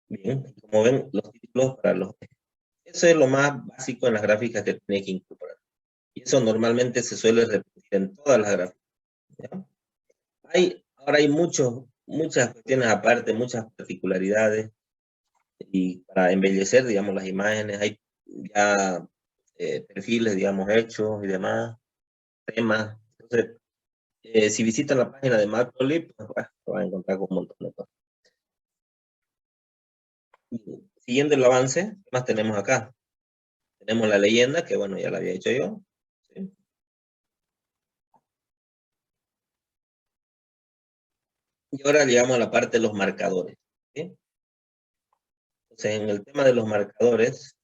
Bien, como ven, los títulos para los... Eso es lo más básico en las gráficas que tiene que incorporar. Y eso normalmente se suele repetir en todas las gráficas. ¿Ya? Ahora hay muchas cuestiones aparte, muchas particularidades. Y para embellecer, digamos, las imágenes, hay ya perfiles, digamos, hechos y demás, temas. Entonces, si visitan la página de Matplotlib, pues, bueno, se van a encontrar con un montón de cosas. Siguiendo el avance, ¿qué más tenemos acá? Tenemos la leyenda, que bueno, ya la había hecho yo. ¿Sí? Y ahora llegamos a la parte de los marcadores. ¿Sí? Entonces, en el tema de los marcadores,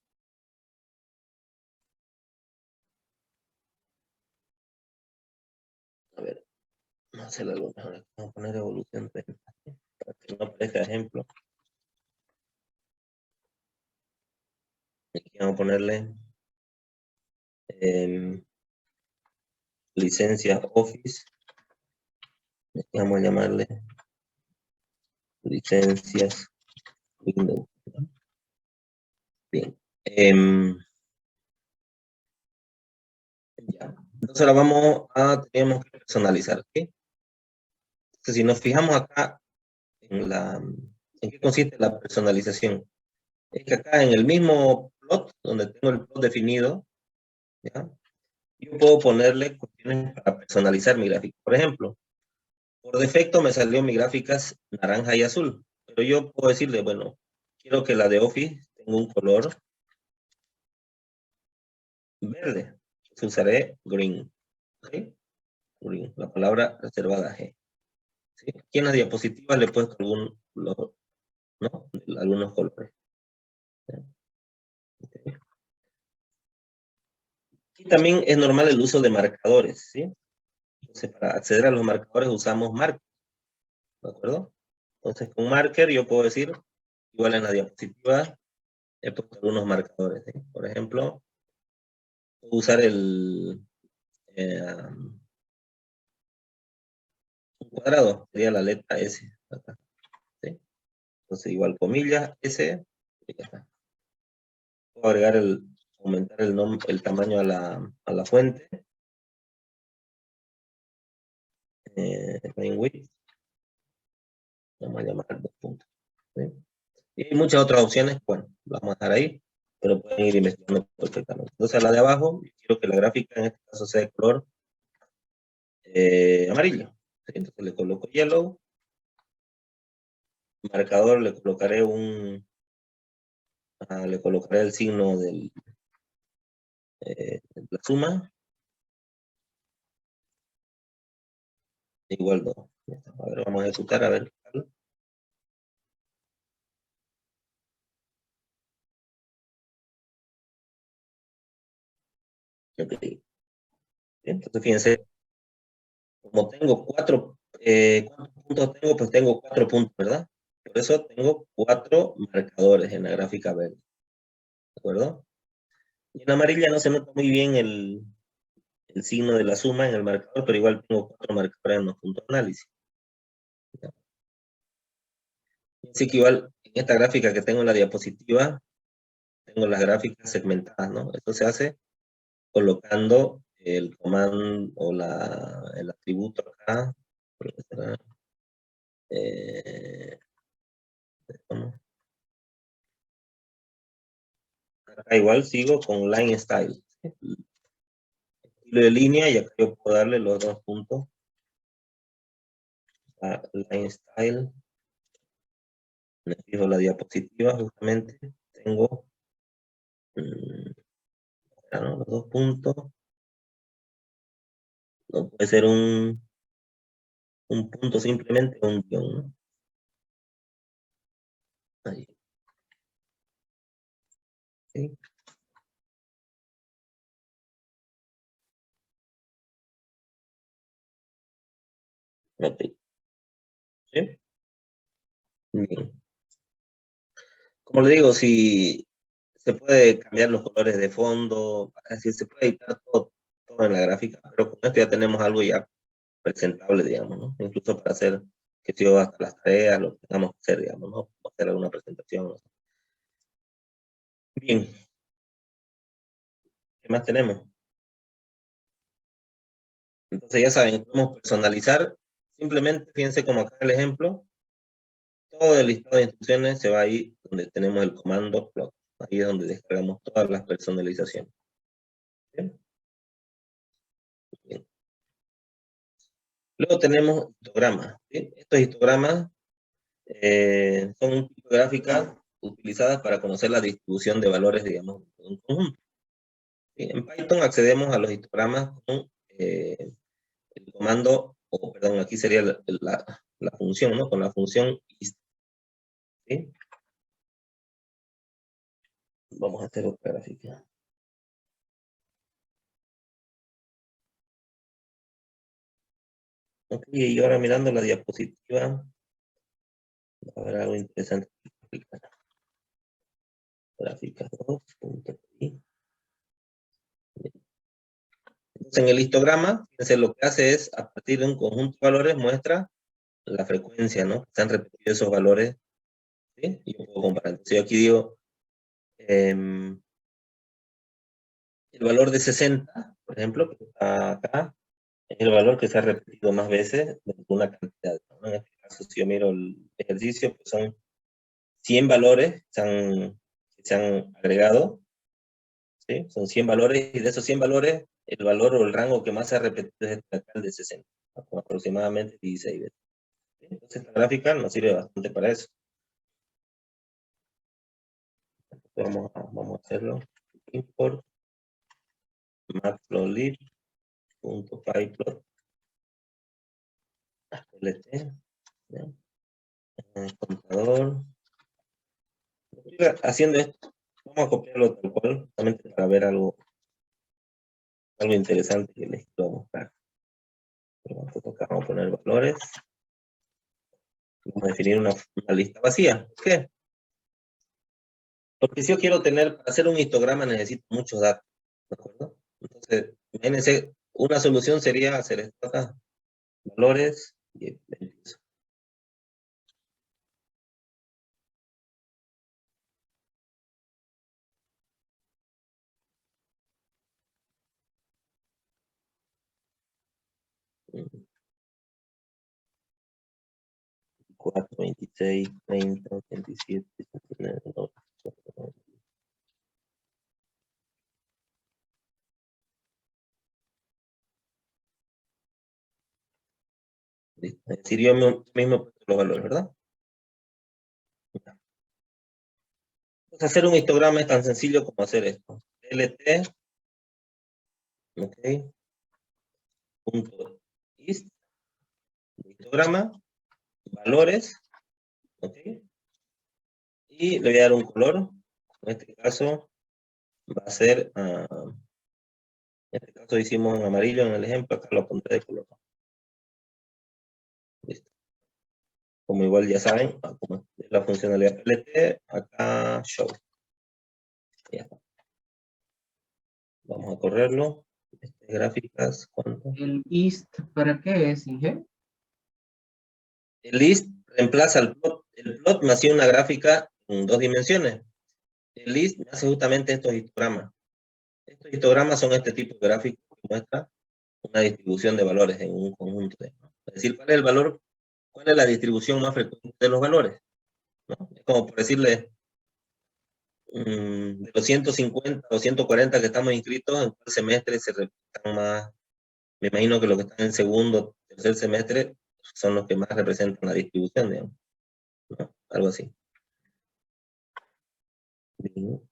a ver, vamos a hacer algo mejor. Vamos a poner evolución para que no aparezca ejemplo. Aquí vamos a ponerle licencia Office. Aquí vamos a llamarle licencias Windows. Bien. Ya. Entonces ahora tenemos que personalizar. ¿Okay? Entonces, si nos fijamos acá en qué consiste la personalización, es que acá en el mismo plot, donde tengo el plot definido, ¿ya? Yo puedo ponerle cuestiones para personalizar mi gráfica. Por ejemplo, por defecto me salió mi gráficas naranja y azul, pero yo puedo decirle, bueno, quiero que la de Office tenga un color verde. Entonces usaré green. ¿Okay? Green, la palabra reservada G. ¿Sí? Aquí en las diapositivas le he puesto algunos colores. ¿Sí? Y también es normal el uso de marcadores, ¿sí? Entonces, para acceder a los marcadores usamos marcos, ¿de acuerdo? Entonces, con marker yo puedo decir, igual en la diapositiva, he puesto algunos marcadores, ¿sí? Por ejemplo, puedo usar un cuadrado, sería la letra S, acá, ¿sí? Entonces, igual comillas, S, y ya está. Puedo aumentar el tamaño a la fuente. Main width. Vamos a llamar 2 puntos. ¿Sí? Y hay muchas otras opciones, bueno, las vamos a dejar ahí. pero pueden ir investigando perfectamente. Entonces, a la de abajo, yo quiero que la gráfica en este caso sea de color amarillo. Entonces le coloco yellow. Marcador le colocaré le colocaré el signo de la suma. Igual 2. A ver, vamos a ejecutar, a ver. Ok. Entonces, fíjense, como tengo ¿cuántos puntos tengo? Pues tengo 4 puntos, ¿verdad? Por eso tengo 4 marcadores en la gráfica verde. ¿De acuerdo? Y en amarilla no se nota muy bien el signo de la suma en el marcador, pero igual tengo 4 marcadores en los puntos de análisis. Así que igual en esta gráfica que tengo en la diapositiva, tengo las gráficas segmentadas, ¿no? Esto se hace colocando el comando o el atributo acá. ¿Cómo? Acá igual sigo con line style. Estilo de línea, y acá yo puedo darle los 2 puntos a line style. Me fijo la diapositiva, justamente tengo ¿no? Los 2 puntos. No puede ser un punto simplemente, un guión, ¿no? Ahí. ¿Sí? Ok. ¿Sí? Bien. Como le digo, si se puede cambiar los colores de fondo, es decir, se puede editar todo en la gráfica, pero con esto ya tenemos algo ya presentable, digamos, ¿no? Incluso para hacer que yo hasta las tareas, lo que tengamos que hacer, digamos, ¿no? O hacer alguna presentación. ¿No? Bien. ¿Qué más tenemos? Entonces ya saben, podemos personalizar. Simplemente, fíjense como acá el ejemplo, todo el listado de instrucciones se va ahí donde tenemos el comando plot. Ahí es donde descargamos todas las personalizaciones. ¿Bien? Bien. Luego tenemos histogramas. ¿Sí? Estos histogramas son un tipo de gráfica utilizadas para conocer la distribución de valores, digamos, de un conjunto. ¿Sí? En Python accedemos a los histogramas con el comando, o perdón, aquí sería la función, ¿no? Con la función hist. ¿Sí? Vamos a hacer otra gráfica. Ok, y ahora mirando la diapositiva, a ver algo interesante. Gráficas 2.pi. Entonces, en el histograma, fíjense, lo que hace es, a partir de un conjunto de valores, muestra la frecuencia, ¿no? Se han repetido esos valores, ¿sí? Y yo puedo comparar. Entonces, yo aquí digo, el valor de 60, por ejemplo, que está acá, es el valor que se ha repetido más veces de una cantidad, ¿no? En este caso, si yo miro el ejercicio, pues son 100 valores que se han agregado, ¿sí? Son 100 valores, y de esos 100 valores, el valor o el rango que más se ha repetido es el de 60, con aproximadamente 16 veces. ¿Sí? Entonces, esta gráfica nos sirve bastante para eso. Vamos a hacerlo. Import matplotlib.pyplot lt, contador. Haciendo esto, vamos a copiarlo tal cual, justamente para ver algo interesante que les quiero mostrar. Vamos a poner valores. Vamos a definir una lista vacía. ¿Por qué? Porque si yo quiero para hacer un histograma necesito muchos datos, ¿de acuerdo? Entonces, imagínense, una solución sería hacer esto acá. Valores y empiezo. Mm. 4, 26, 30, 27, 29, 90. ¿Listo? Es decir, yo mismo he puesto los valores, ¿verdad? Entonces, hacer un histograma es tan sencillo como hacer esto. LT, ok, punto hist, histograma, valores, ok, y le voy a dar un color. En este caso va a ser, en este caso hicimos en amarillo en el ejemplo, acá lo pondré de color. Listo. Como igual ya saben, como es la funcionalidad LT, acá show. Ya está. Vamos a correrlo. Gráficas, ¿cuánto? ¿El IST para qué es, Inge? El list reemplaza al plot. El plot me hacía una gráfica en 2 dimensiones. El list me hace justamente estos histogramas. Estos histogramas son este tipo de gráficos que muestra una distribución de valores en un conjunto de, ¿no? Es decir, ¿cuál es el valor? ¿Cuál es la distribución más frecuente de los valores? ¿No? Es como por decirle, de los 150 o 140 que estamos inscritos, ¿en cuál semestre se representan más? Me imagino que los que están en segundo, tercer semestre, son los que más representan la distribución, digamos, ¿no? Algo así. Bien.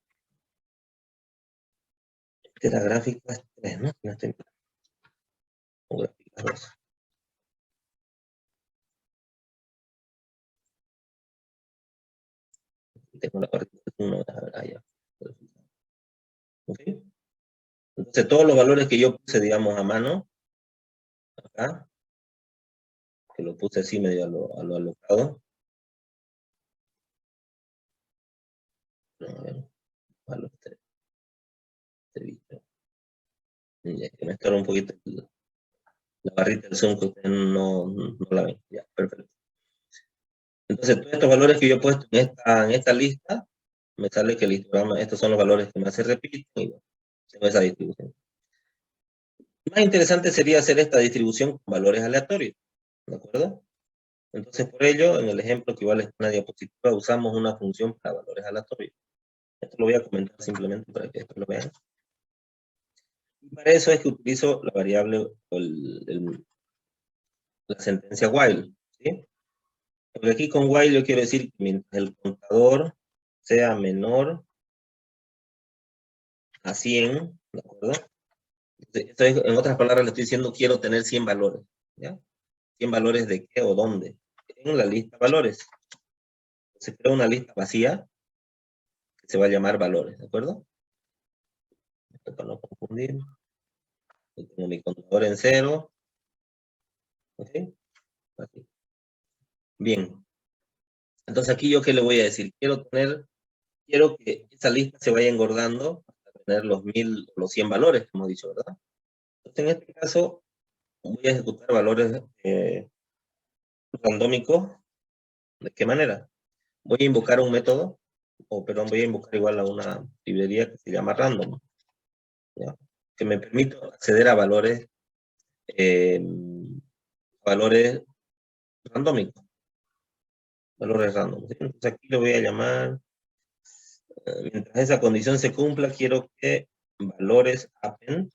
De las gráficas 3, ¿no? No estoy... O gráficas 2. Tengo la parte 1, allá. ¿Ok? Entonces, todos los valores que yo puse, digamos, a mano, acá, que lo puse así medio a lo alocado. A ver, a los 3. Ya que me estorba un poquito la barrita del zoom, que ustedes no la ven. Ya, perfecto. Entonces, todos estos valores que yo he puesto en esta lista, me sale que el histograma, estos son los valores que más se repiten, y bueno, tengo esa distribución. Más interesante sería hacer esta distribución con valores aleatorios, ¿de acuerdo? Entonces, por ello, en el ejemplo que igual es una diapositiva, usamos una función para valores aleatorios. Esto lo voy a comentar simplemente para que después lo vean. Y para eso es que utilizo la variable, o la sentencia while, ¿sí? Porque aquí con while yo quiero decir que mientras el contador sea menor a 100, ¿de acuerdo? Entonces, en otras palabras, le estoy diciendo quiero tener 100 valores, ¿ya? 100 valores de qué o dónde. En la lista valores. Se crea una lista vacía que se va a llamar valores, ¿de acuerdo? Esto para no confundir. Yo tengo mi contador en 0. ¿Ok? Así. Bien. Entonces aquí yo qué le voy a decir. Quiero que esa lista se vaya engordando hasta tener los 1000 o los 100 valores, como hemos dicho, ¿verdad? Entonces en este caso voy a ejecutar valores randómicos. ¿De qué manera? Voy a invocar un método, perdón, voy a invocar igual a una librería que se llama random, ¿ya? Que me permite acceder a valores randómicos. Valores random. Entonces aquí lo voy a llamar, mientras esa condición se cumpla, quiero que valores append,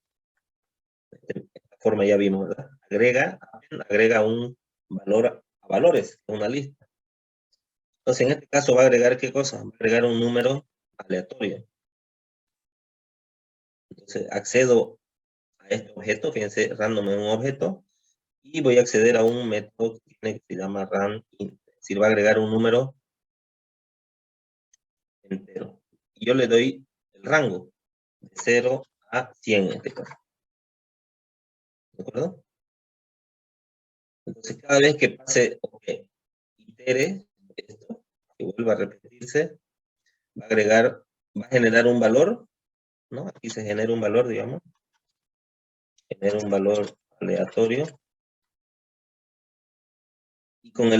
de esta forma ya vimos, ¿verdad? Agrega un valor a valores, una lista. Entonces en este caso va a agregar ¿qué cosa? Va a agregar un número aleatorio. Entonces accedo a este objeto, fíjense, random es un objeto, y voy a acceder a un método que se llama randint, es decir, va a agregar un número entero. Y yo le doy el rango de 0 a 100 en este caso. ¿De acuerdo? Entonces cada vez que pase o que itere esto, que vuelva a repetirse, va a generar un valor, ¿no? Aquí se genera un valor, digamos. Genera un valor aleatorio. Y con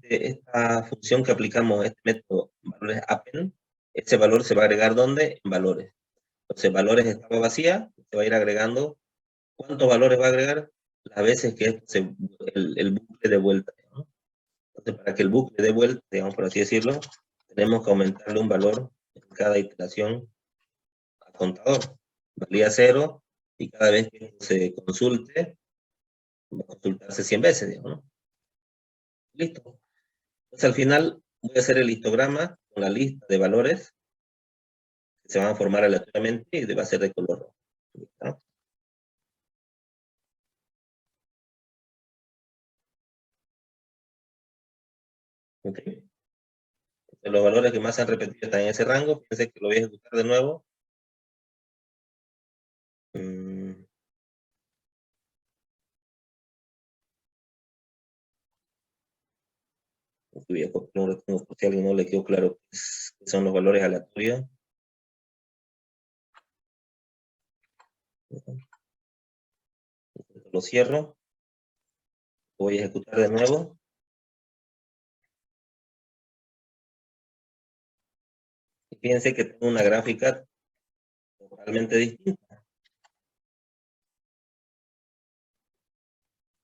esta función que aplicamos, este método valores append, ese valor se va a agregar ¿dónde? En valores. Entonces, valores estaba vacía, se va a ir agregando. ¿Cuántos valores va a agregar? Las veces que el bucle de vuelta, ¿no? Entonces, para que el bucle dé vuelta, digamos por así decirlo, tenemos que aumentarle un valor en cada iteración al contador. Valía 0, y cada vez que se consulte, va a consultarse 100 veces, digamos, ¿no? Listo. Entonces al final voy a hacer el histograma con la lista de valores que se van a formar aleatoriamente y va a ser de color rojo. ¿Listo? Ok. Entonces, los valores que más se han repetido están en ese rango. Fíjense que lo voy a ejecutar de nuevo. Voy a copiar un retorno por si a alguien no le quedó claro qué son los valores aleatorios. Lo cierro. Lo voy a ejecutar de nuevo. Y fíjense que tengo una gráfica totalmente distinta.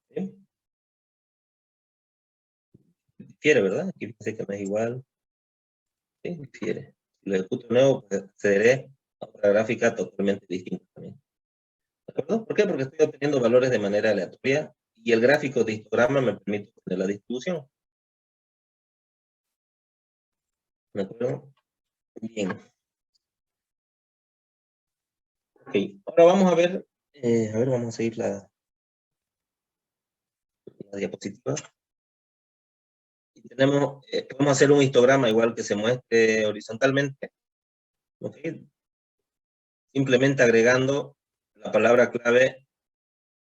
¿Sí? Difiere, ¿verdad? Aquí fíjense que no es igual. ¿Sí? Difiere. Si lo ejecuto de nuevo, pues accederé a otra gráfica totalmente distinta también. ¿De acuerdo? ¿Por qué? Porque estoy obteniendo valores de manera aleatoria y el gráfico de histograma me permite obtener la distribución. ¿De acuerdo? Bien. Ok, ahora vamos a ver, vamos a seguir la diapositiva. Y tenemos, podemos hacer un histograma igual que se muestre horizontalmente. ¿Ok? Simplemente agregando la palabra clave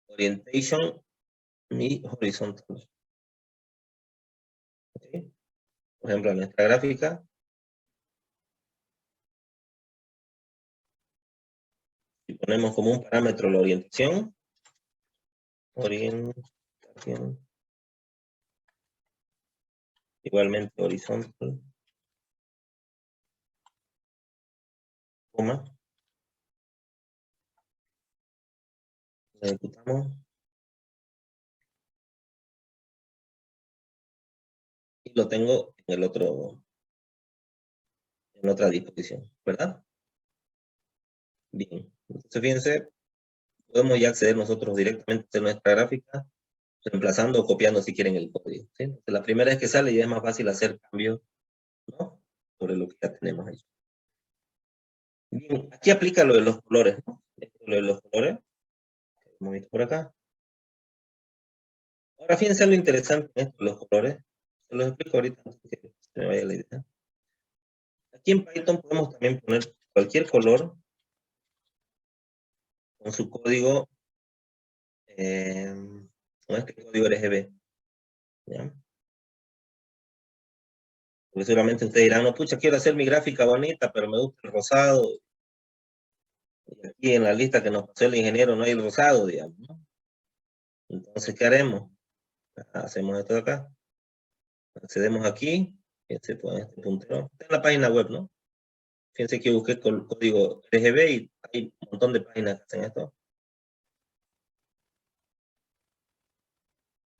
orientation y horizontal. ¿Ok? Por ejemplo, en nuestra gráfica. Si ponemos como un parámetro la orientación. Orientación. Igualmente horizontal. Coma. Ejecutamos. Y lo tengo en el otro, en otra disposición, ¿verdad? Bien. Entonces, fíjense, podemos ya acceder nosotros directamente a nuestra gráfica, reemplazando o copiando si quieren el código. ¿Sí? Entonces, la primera vez que sale ya es más fácil hacer cambios, ¿no? Sobre lo que ya tenemos ahí. Bien, aquí aplica lo de los colores, ¿no? Lo de los colores. Un momento por acá. Ahora fíjense lo interesante en esto de los colores. Se los explico ahorita antes que se me vaya la idea. Aquí en Python podemos también poner cualquier color con su código, con este código RGB. ¿Ya? Porque seguramente ustedes dirán, no, pucha, quiero hacer mi gráfica bonita, pero me gusta el rosado. Y aquí en la lista que nos pasó el ingeniero no hay el rosado, digamos, ¿no? Entonces, ¿qué haremos? Hacemos esto de acá. Accedemos aquí. Fíjense, pues, este puntero. Está en la página web, ¿no? Fíjense que busqué con el código RGB y hay un montón de páginas que hacen esto.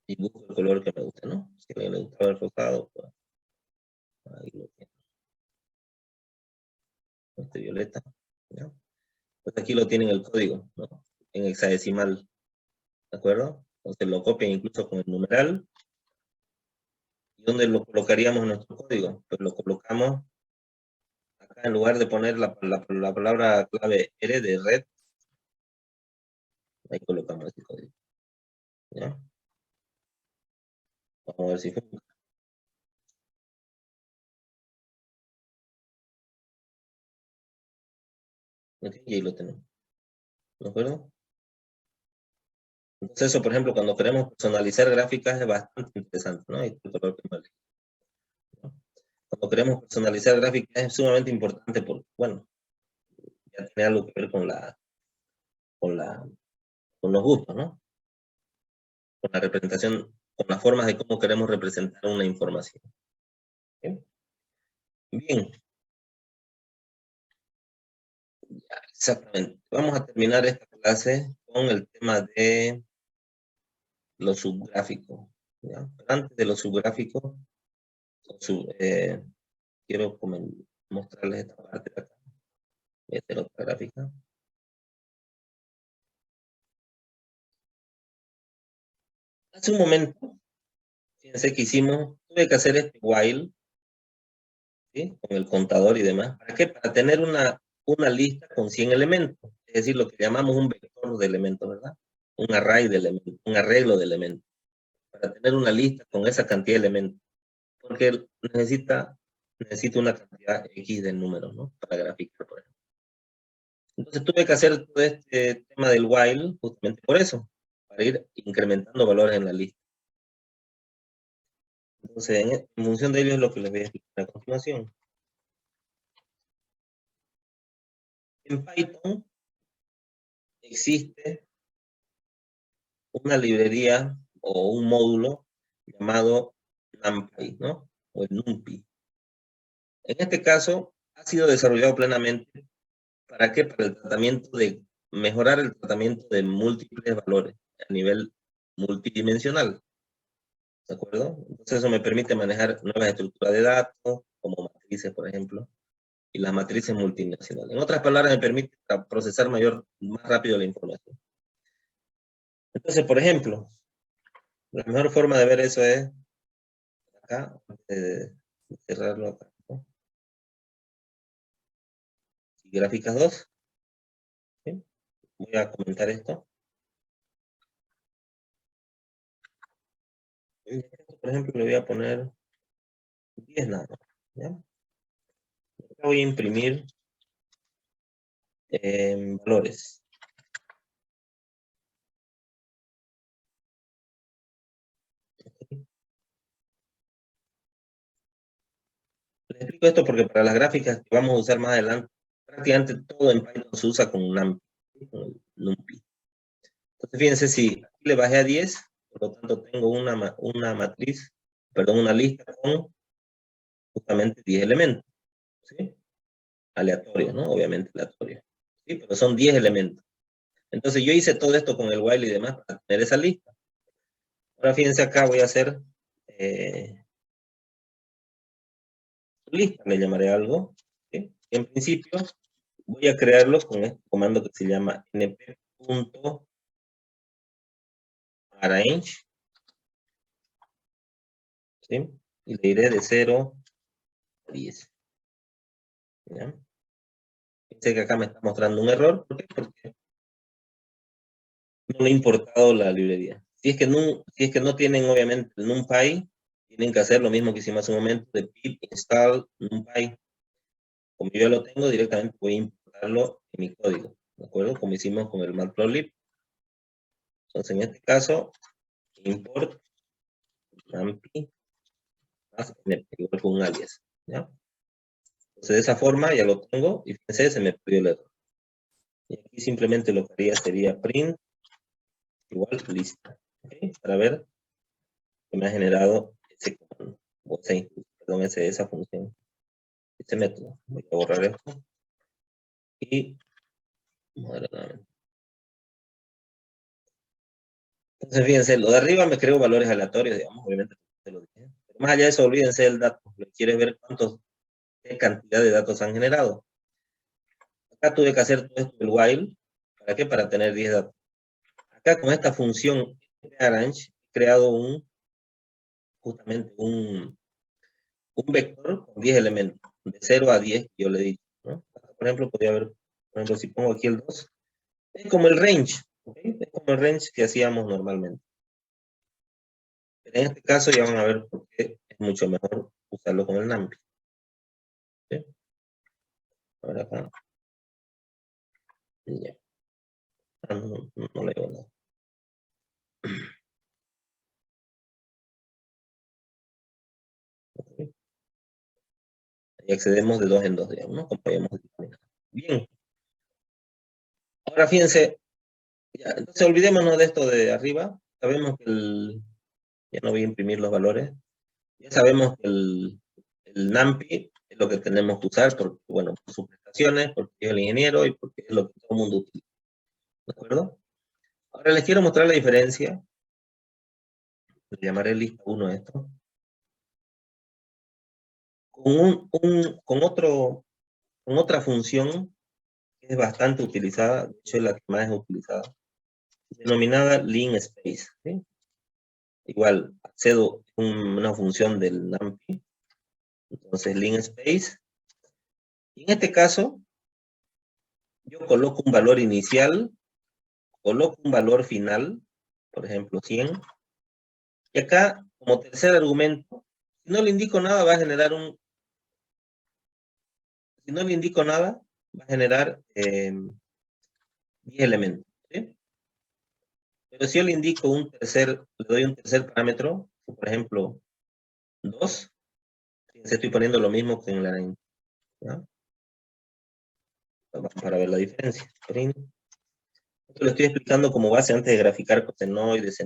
Y busco el color que me gusta, ¿no? Si a alguien le gusta el rosado, pues ahí lo tiene. Este violeta, ¿ya? Pues aquí lo tienen el código, ¿no? En hexadecimal, ¿de acuerdo? Entonces lo copian incluso con el numeral. ¿Y dónde lo colocaríamos en nuestro código? Pues lo colocamos acá en lugar de poner la palabra clave R de red. Ahí colocamos este código. ¿Ya? Vamos a ver si funciona. Ok, y ahí lo tenemos. ¿De acuerdo? Entonces eso, por ejemplo, cuando queremos personalizar gráficas es bastante interesante, ¿no? Cuando queremos personalizar gráficas es sumamente importante porque, bueno, ya tiene algo que ver con los gustos, ¿no? Con la representación, con las formas de cómo queremos representar una información. ¿Sí? Bien. Ya, exactamente. Vamos a terminar esta clase con el tema de los subgráficos. ¿Ya? Pero antes de los subgráficos, quiero mostrarles esta parte de acá. Voy a hacer otra gráfica. Hace un momento, fíjense que tuve que hacer este while, ¿sí? Con el contador y demás. ¿Para qué? Para tener una lista con 100 elementos. Es decir, lo que llamamos un vector de elementos, ¿verdad? Un array de elementos, un arreglo de elementos. Para tener una lista con esa cantidad de elementos. Porque necesita una cantidad X de números, ¿no? Para graficar, por ejemplo. Entonces tuve que hacer todo este tema del while justamente por eso, para ir incrementando valores en la lista. Entonces, en función de ello es lo que les voy a explicar a continuación. En Python existe una librería o un módulo llamado NumPy, ¿no? O el NumPy. En este caso, ha sido desarrollado plenamente. ¿Para qué? Para el tratamiento de mejorar el tratamiento de múltiples valores a nivel multidimensional. ¿De acuerdo? Entonces eso me permite manejar nuevas estructuras de datos, como matrices, por ejemplo, y las matrices multinacionales. En otras palabras, me permite procesar más rápido la información. Entonces, por ejemplo, la mejor forma de ver eso es acá, cerrarlo acá, ¿no? Y gráficas 2. ¿Sí? Voy a comentar esto. Por ejemplo, le voy a poner 10 nada más, ¿ya? Acá voy a imprimir valores. Les explico esto porque para las gráficas que vamos a usar más adelante, prácticamente todo en Python se usa con NumPy. Entonces, fíjense, si aquí le bajé a 10, por lo tanto tengo una matriz, perdón, una lista con justamente 10 elementos, ¿sí? Aleatorios, ¿no? Obviamente aleatorios, ¿sí? Pero son 10 elementos. Entonces, yo hice todo esto con el while y demás para tener esa lista. Ahora, fíjense acá, voy a hacer lista, le llamaré algo, ¿sí? En principio, voy a crearlo con este comando que se llama np.arrange, ¿sí? Y le diré de 0 a 10. ¿Ya? Fíjense que acá me está mostrando un error. ¿Por qué? Porque no le he importado la librería. Si es que no tienen, obviamente, el NumPy, tienen que hacer lo mismo que hicimos hace un momento, de pip install NumPy. Como yo lo tengo, directamente voy a importarlo en mi código, ¿de acuerdo? Como hicimos con el matplotlib. Entonces, en este caso, import numpy más np, igual con un alias, ¿ya? Entonces, de esa forma ya lo tengo, y fíjense, se me perdió el error. Y aquí simplemente lo que haría sería print igual lista, ¿okay? Para ver que me ha generado ese comando, o esa función, este método. Voy a borrar esto y moderadamente. Entonces, fíjense, lo de arriba me creo valores aleatorios, digamos, obviamente se lo dije. Pero más allá de eso, olvídense del dato. Lo que quiero es ver qué cantidad de datos han generado. Acá tuve que hacer todo esto del while. ¿Para qué? Para tener 10 datos. Acá con esta función arrange he creado justamente un vector con 10 elementos, de 0 a 10 que yo le he dicho, ¿no? Por ejemplo, podría haber, por ejemplo, si pongo aquí el 2, es como el range, ¿okay? Es como el range que hacíamos normalmente. Pero en este caso ya van a ver por qué es mucho mejor usarlo con el NumPy. ¿Sí? Ahora acá. Ya. No le digo nada. Okay. Y accedemos de 2 en 2, digamos, ¿no? Como habíamos determinado. Bien. Ahora fíjense, ya, entonces olvidémonos de esto de arriba. Sabemos que ya no voy a imprimir los valores. Ya sabemos que el NumPy es lo que tenemos que usar, porque, bueno, por sus prestaciones, porque yo soy el ingeniero y porque es lo que todo el mundo utiliza. ¿De acuerdo? Ahora les quiero mostrar la diferencia. Le llamaré lista 1 a esto. Con otra función que es bastante utilizada, de hecho es la que más es utilizada, denominada linspace, ¿sí? igual accedo a una función del NumPy, entonces linspace, y en este caso, yo coloco un valor inicial, coloco un valor final, por ejemplo 100, y acá, como tercer argumento, si no le indico nada, va a generar si no le indico nada, va a generar 10 elementos, ¿sí? Pero si yo le indico le doy un tercer parámetro, por ejemplo, 2, estoy poniendo lo mismo que en la, ¿ya? Para ver la diferencia. Esto lo estoy explicando como base antes de graficar con senoides,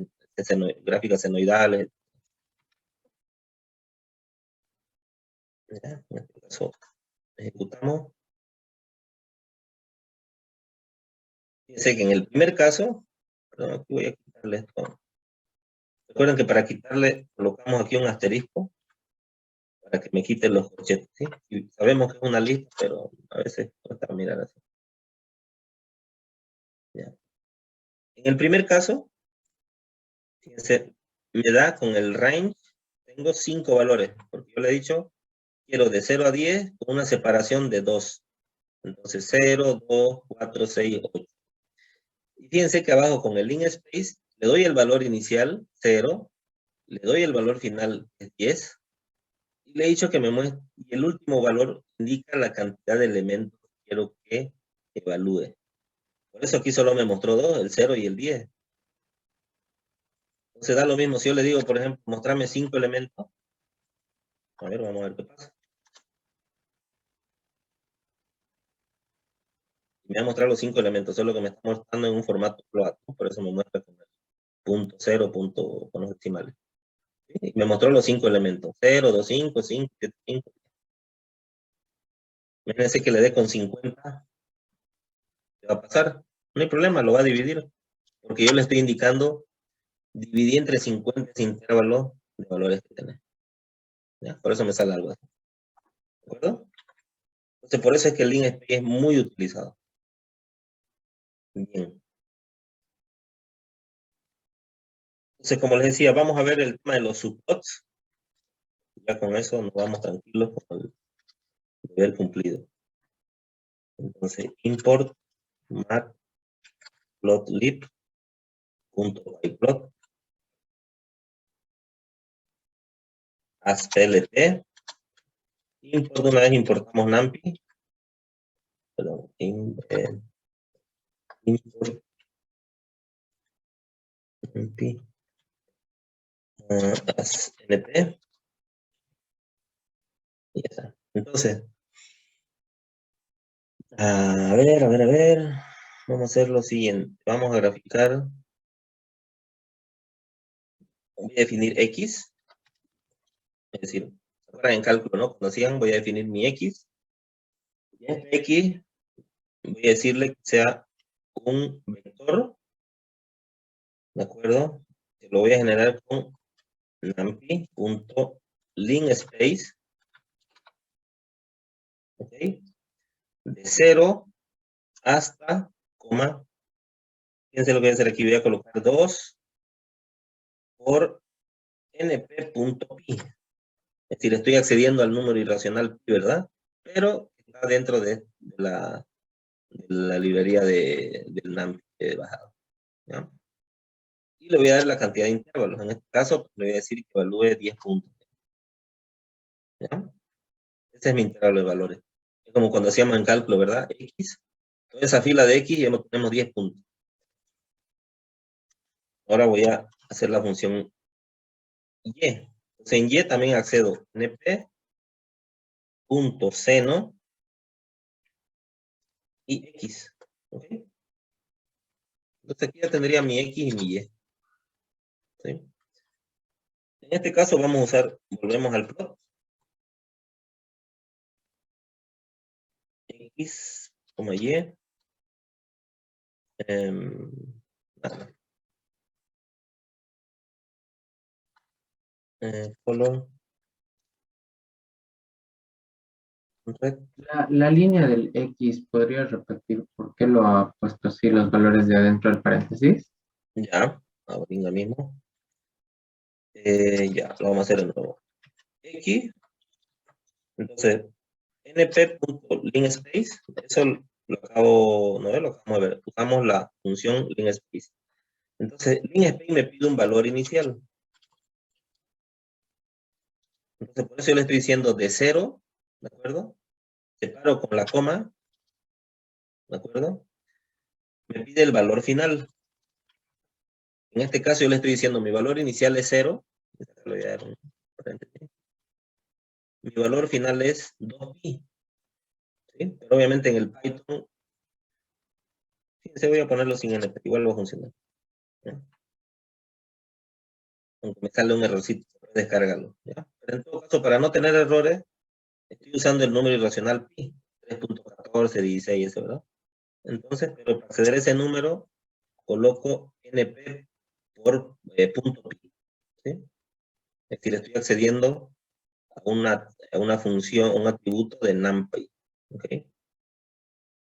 gráficas senoidales. ¿Ya? En este caso, ejecutamos. Fíjense que en el primer caso, perdón, aquí voy a quitarle esto. Recuerden que para quitarle, colocamos aquí un asterisco para que me quiten los corchetes, ¿sí? Y sabemos que es una lista, pero a veces cuesta mirar así. ¿Ya? En el primer caso, fíjense, me da con el range, tengo 5 valores, porque yo le he dicho, quiero de 0 a 10 con una separación de 2. Entonces 0, 2, 4, 6, 8. Y fíjense que abajo con el linspace le doy el valor inicial, 0, le doy el valor final, 10, y le he dicho que me muestre, y el último valor indica la cantidad de elementos que quiero que evalúe. Por eso aquí solo me mostró 2, el 0 y el 10. Entonces da lo mismo, si yo le digo, por ejemplo, mostrarme 5 elementos. A ver, vamos a ver qué pasa. Me va a mostrar los 5 elementos, solo que me está mostrando en un formato float, ¿no? Por eso me muestra con el punto 0, punto con los decimales. ¿Sí? Y me mostró los 5 elementos, 0, 2, 5, 5, 7, 5. Imagínense que le dé con 50, ¿qué va a pasar? No hay problema, lo va a dividir, porque yo le estoy indicando, dividí entre 50 ese intervalo de valores que tenés. ¿Ya? Por eso me sale algo así. ¿De acuerdo? Entonces, por eso es que el linspace es muy utilizado. Bien. Entonces, como les decía, vamos a ver el tema de los subplots. Ya con eso nos vamos tranquilos con el deber cumplido. Entonces, import matplotlib.pyplot as plp. Import, una vez importamos NumPy. Perdón, import NumPy as np. Y ya está. Entonces, a ver. Vamos a hacer lo siguiente. Vamos a graficar. Voy a definir X. Es decir, ahora en cálculo, ¿no? Cuando hacían, voy a definir mi X. Y este X, voy a decirle que sea un vector. ¿De acuerdo? Que lo voy a generar con numpy.linspace. ¿Ok? De 0 hasta, coma, fíjense lo que voy a hacer aquí, voy a colocar 2 por np.pi. Es decir, estoy accediendo al número irracional pi, ¿verdad? Pero está dentro de la librería del NumPy que he bajado. ¿Ya? Y le voy a dar la cantidad de intervalos. En este caso, le voy a decir que evalúe 10 puntos. ¿Ya? Este es mi intervalo de valores. Es como cuando hacíamos en cálculo, ¿verdad? X. Toda esa fila de X ya tenemos 10 puntos. Ahora voy a hacer la función Y. Entonces en Y también accedo np.seno y X. ¿Ok? Entonces aquí ya tendría mi X y mi Y. ¿Sí? En este caso vamos a usar, volvemos al plot. X, Y. Nada. Color. Red. La línea del X, ¿podría repetir por qué lo ha puesto así los valores de adentro del paréntesis? Ya, ahorita mismo. Ya, lo vamos a hacer de nuevo. X, entonces, np.linspace, eso lo acabo, no lo acabamos de ver, usamos la función linspace. Entonces, linspace me pide un valor inicial. Entonces, por eso yo le estoy diciendo de 0, ¿de acuerdo? Separo con la coma, ¿de acuerdo? Me pide el valor final. En este caso yo le estoy diciendo mi valor inicial es 0. Le voy a dar un paréntesis. Mi valor final es 2pi. ¿Sí? Pero obviamente en el Python, fíjense, voy a ponerlo sin NP, igual va a funcionar. ¿Ya? Aunque me sale un errorcito, descárgalo. ¿Ya? Pero en todo caso, para no tener errores, estoy usando el número irracional pi, 3.14, 16, ese, ¿verdad? Entonces, pero para acceder a ese número, coloco np por punto pi. ¿Sí? Es decir, estoy accediendo a una función, un atributo de NumPy. ¿Ok?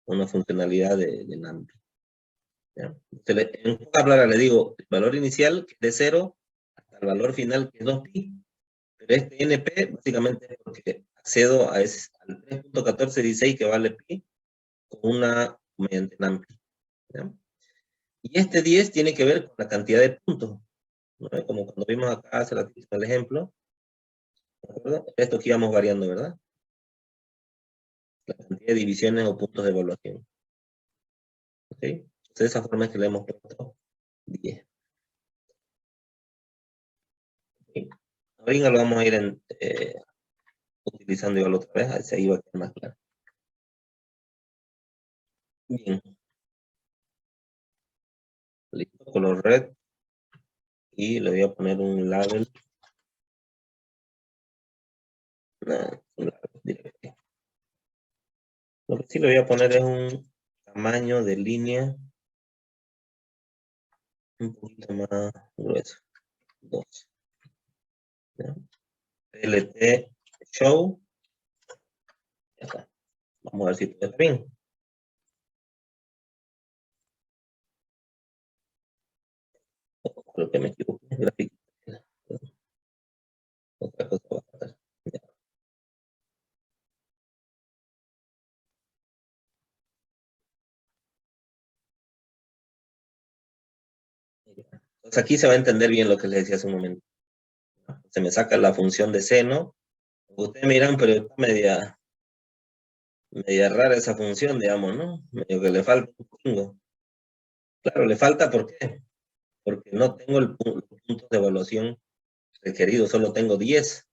Una funcionalidad de NumPy. ¿Ya? Entonces, en pocas palabras le digo, el valor inicial que es de 0 hasta el valor final que es 2pi. Pero este np básicamente es porque accedo al 3.1416 que vale pi mediante NumPy. ¿Ya? Y este 10 tiene que ver con la cantidad de puntos, ¿no? Como cuando vimos acá hace ratito el ejemplo, ¿de acuerdo? Esto que íbamos variando, ¿verdad? La cantidad de divisiones o puntos de evaluación. ¿Ok? Entonces, de esa forma es que le hemos puesto 10. ¿Okay? Ahorita lo vamos a ir utilizando igual otra vez, a ver si ahí va a quedar más claro. Bien. Listo, color red. Y le voy a poner un label. No, un label directo. Lo que sí le voy a poner es un tamaño de línea un poquito más grueso. 2. ¿Ya? PLT show. Ya está. Vamos a ver si todo está bien. Creo que me equivoqué. Gráfico. Otra cosa va a pasar. Ya. Entonces aquí se va a entender bien lo que les decía hace un momento. Se me saca la función de seno. Ustedes me dirán, pero está media rara esa función, digamos, ¿no? Medio que le falta un chingo. Claro, le falta, ¿por qué? Porque no tengo los puntos de evaluación requeridos, solo tengo 10.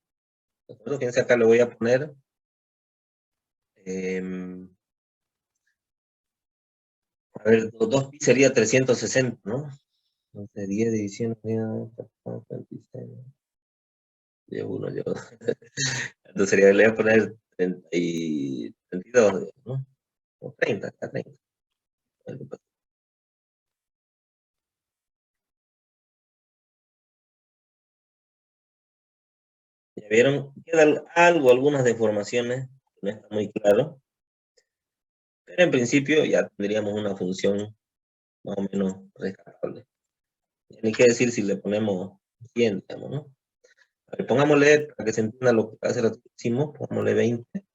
¿De acuerdo? Fíjense, acá le voy a poner a ver, 2pi sería 360, ¿no? Entonces 10 división, 26, 1, yo. Entonces sería, le voy a poner 32, ¿no? O 30, acá 30. Ya vieron, quedan algunas deformaciones, no está muy claro. Pero en principio ya tendríamos una función más o menos rescatable. Ni qué decir si le ponemos 100, digamos, ¿no? A ver, pongámosle, para que se entienda lo que hace lo que hicimos, pongámosle 20.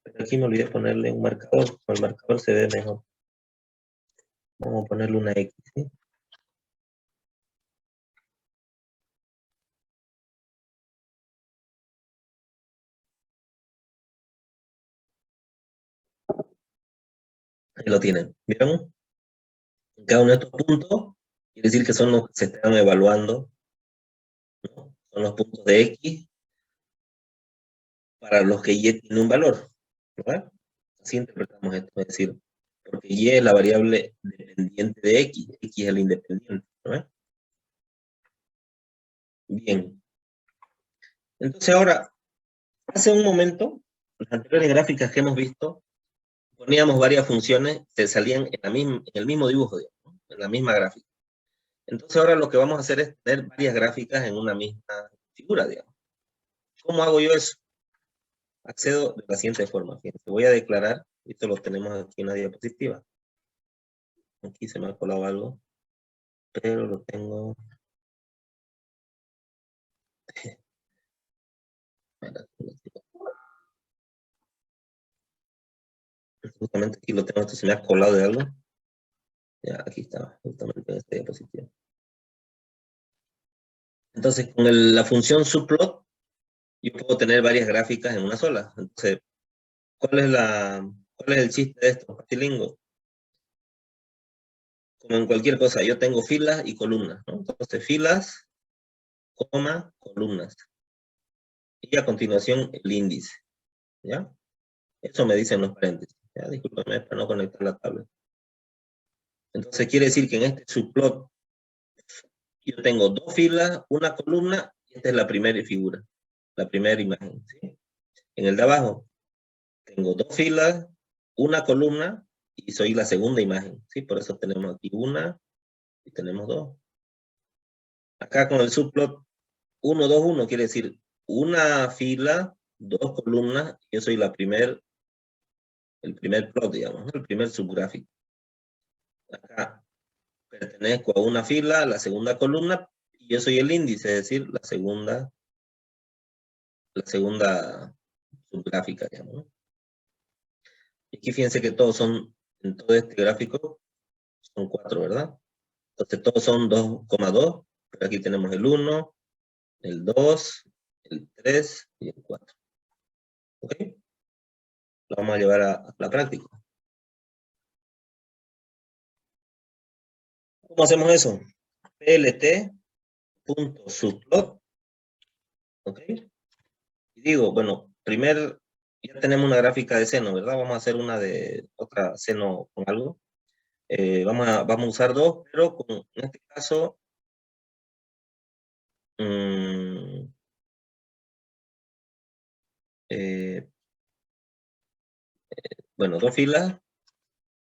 Pero aquí me olvidé ponerle un marcador, con el marcador se ve mejor. Vamos a ponerle una X, ¿sí? Ahí lo tienen, ¿vieron? Cada uno de estos puntos quiere decir que son los que se están evaluando, ¿no? Son los puntos de X para los que Y tiene un valor, ¿verdad? Así interpretamos esto, es decir, porque Y es la variable dependiente de X es el independiente, ¿verdad? Bien. Entonces ahora, hace un momento, las anteriores gráficas que hemos visto, poníamos varias funciones que salían en el mismo dibujo, digamos, ¿no? En la misma gráfica. Entonces ahora lo que vamos a hacer es tener varias gráficas en una misma figura, digamos. ¿Cómo hago yo eso? Accedo de la siguiente forma. Fíjense, voy a declarar, esto lo tenemos aquí en la diapositiva. Aquí se me ha colado algo, pero lo tengo Justamente aquí lo tengo, esto se me ha colado de algo. Ya, aquí está, justamente en esta diapositiva. Entonces, con la función subplot, yo puedo tener varias gráficas en una sola. Entonces, ¿cuál es el chiste de esto, Patilingo? Como en cualquier cosa, yo tengo filas y columnas, ¿no? Entonces, filas, coma, columnas. Y a continuación, el índice, ¿ya? Eso me dicen los paréntesis, ¿ya? Discúlpame para no conectar la tabla. Entonces, quiere decir que en este subplot, yo tengo dos filas, una columna, y esta es la primera figura, la primera imagen, ¿sí? En el de abajo, tengo dos filas, una columna, y soy la segunda imagen, ¿sí? Por eso tenemos aquí una, y tenemos dos. Acá con el subplot 1, 2, 1, quiere decir una fila, dos columnas, yo soy el primer plot, digamos, ¿no? El primer subgráfico. Acá pertenezco a una fila, la segunda columna, y yo soy el índice, es decir, la segunda subgráfica, digamos, ¿no? Y aquí fíjense que todos son, en todo este gráfico, son 4, ¿verdad? Entonces todos son 2,2, pero aquí tenemos el 1, el 2, el 3 y el 4. ¿Ok? Lo vamos a llevar a la práctica. ¿Cómo hacemos eso? plt.subplot. ¿Ok? Y digo, bueno, ya tenemos una gráfica de seno, ¿verdad? Vamos a hacer otra seno con algo. Vamos a usar dos, pero en este caso, bueno, dos filas,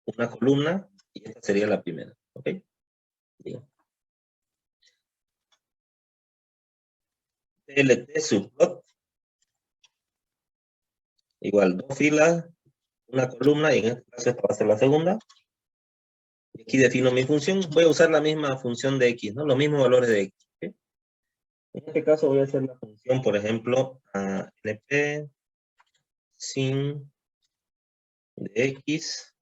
una columna, y esta sería la primera, ¿ok? Bien. plt subplot, igual, dos filas, una columna, y en este caso esta va a ser la segunda. Y aquí defino mi función, voy a usar la misma función de x, ¿no? Los mismos valores de x, ¿ok? En este caso voy a hacer la función, por ejemplo, np sin de x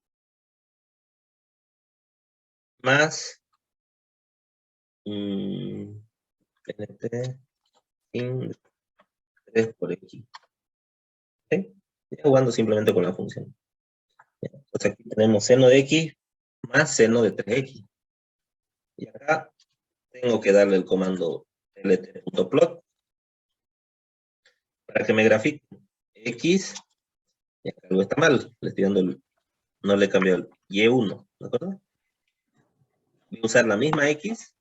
más np sin 3 por x. ¿Okay? Estoy jugando simplemente con la función. Entonces aquí tenemos seno de x más seno de 3x. Y acá tengo que darle el comando plt.plot para que me grafique x. Y acá algo está mal, le estoy dando no le he cambiado el y1, ¿de acuerdo? Voy a usar la misma x,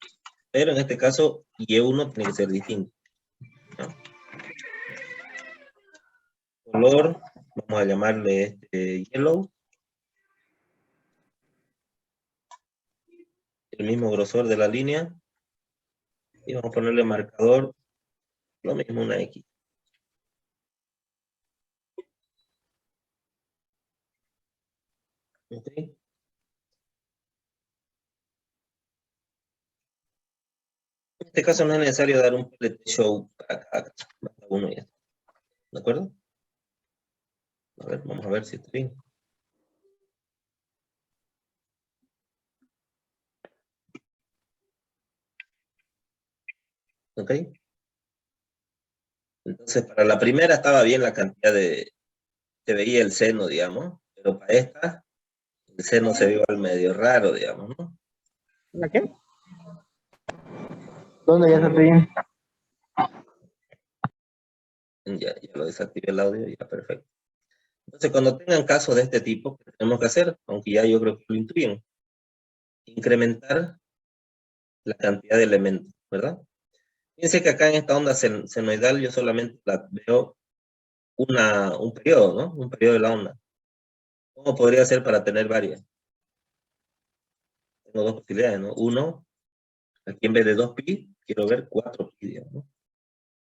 pero en este caso y1 tiene que ser distinto, ¿no? Color, vamos a llamarle yellow. El mismo grosor de la línea. Y vamos a ponerle marcador, lo mismo, una X. ¿Ok? En este caso no es necesario dar un plt show para cada uno ya. ¿De acuerdo? A ver, vamos a ver si está bien. ¿Ok? Entonces, para la primera estaba bien la cantidad que veía el seno, digamos, pero para esta, el seno se vio al medio raro, digamos, ¿no? ¿La qué? ¿Dónde ya está bien? Ya lo desactivé el audio, ya perfecto. Entonces, cuando tengan casos de este tipo, ¿qué tenemos que hacer? Aunque ya yo creo que lo intuyen. Incrementar la cantidad de elementos, ¿verdad? Fíjense que acá en esta onda senoidal yo solamente veo un periodo, ¿no? Un periodo de la onda. ¿Cómo podría ser para tener varias? Tengo dos posibilidades, ¿no? Uno, aquí en vez de 2pi, quiero ver 4pi, digamos, ¿no?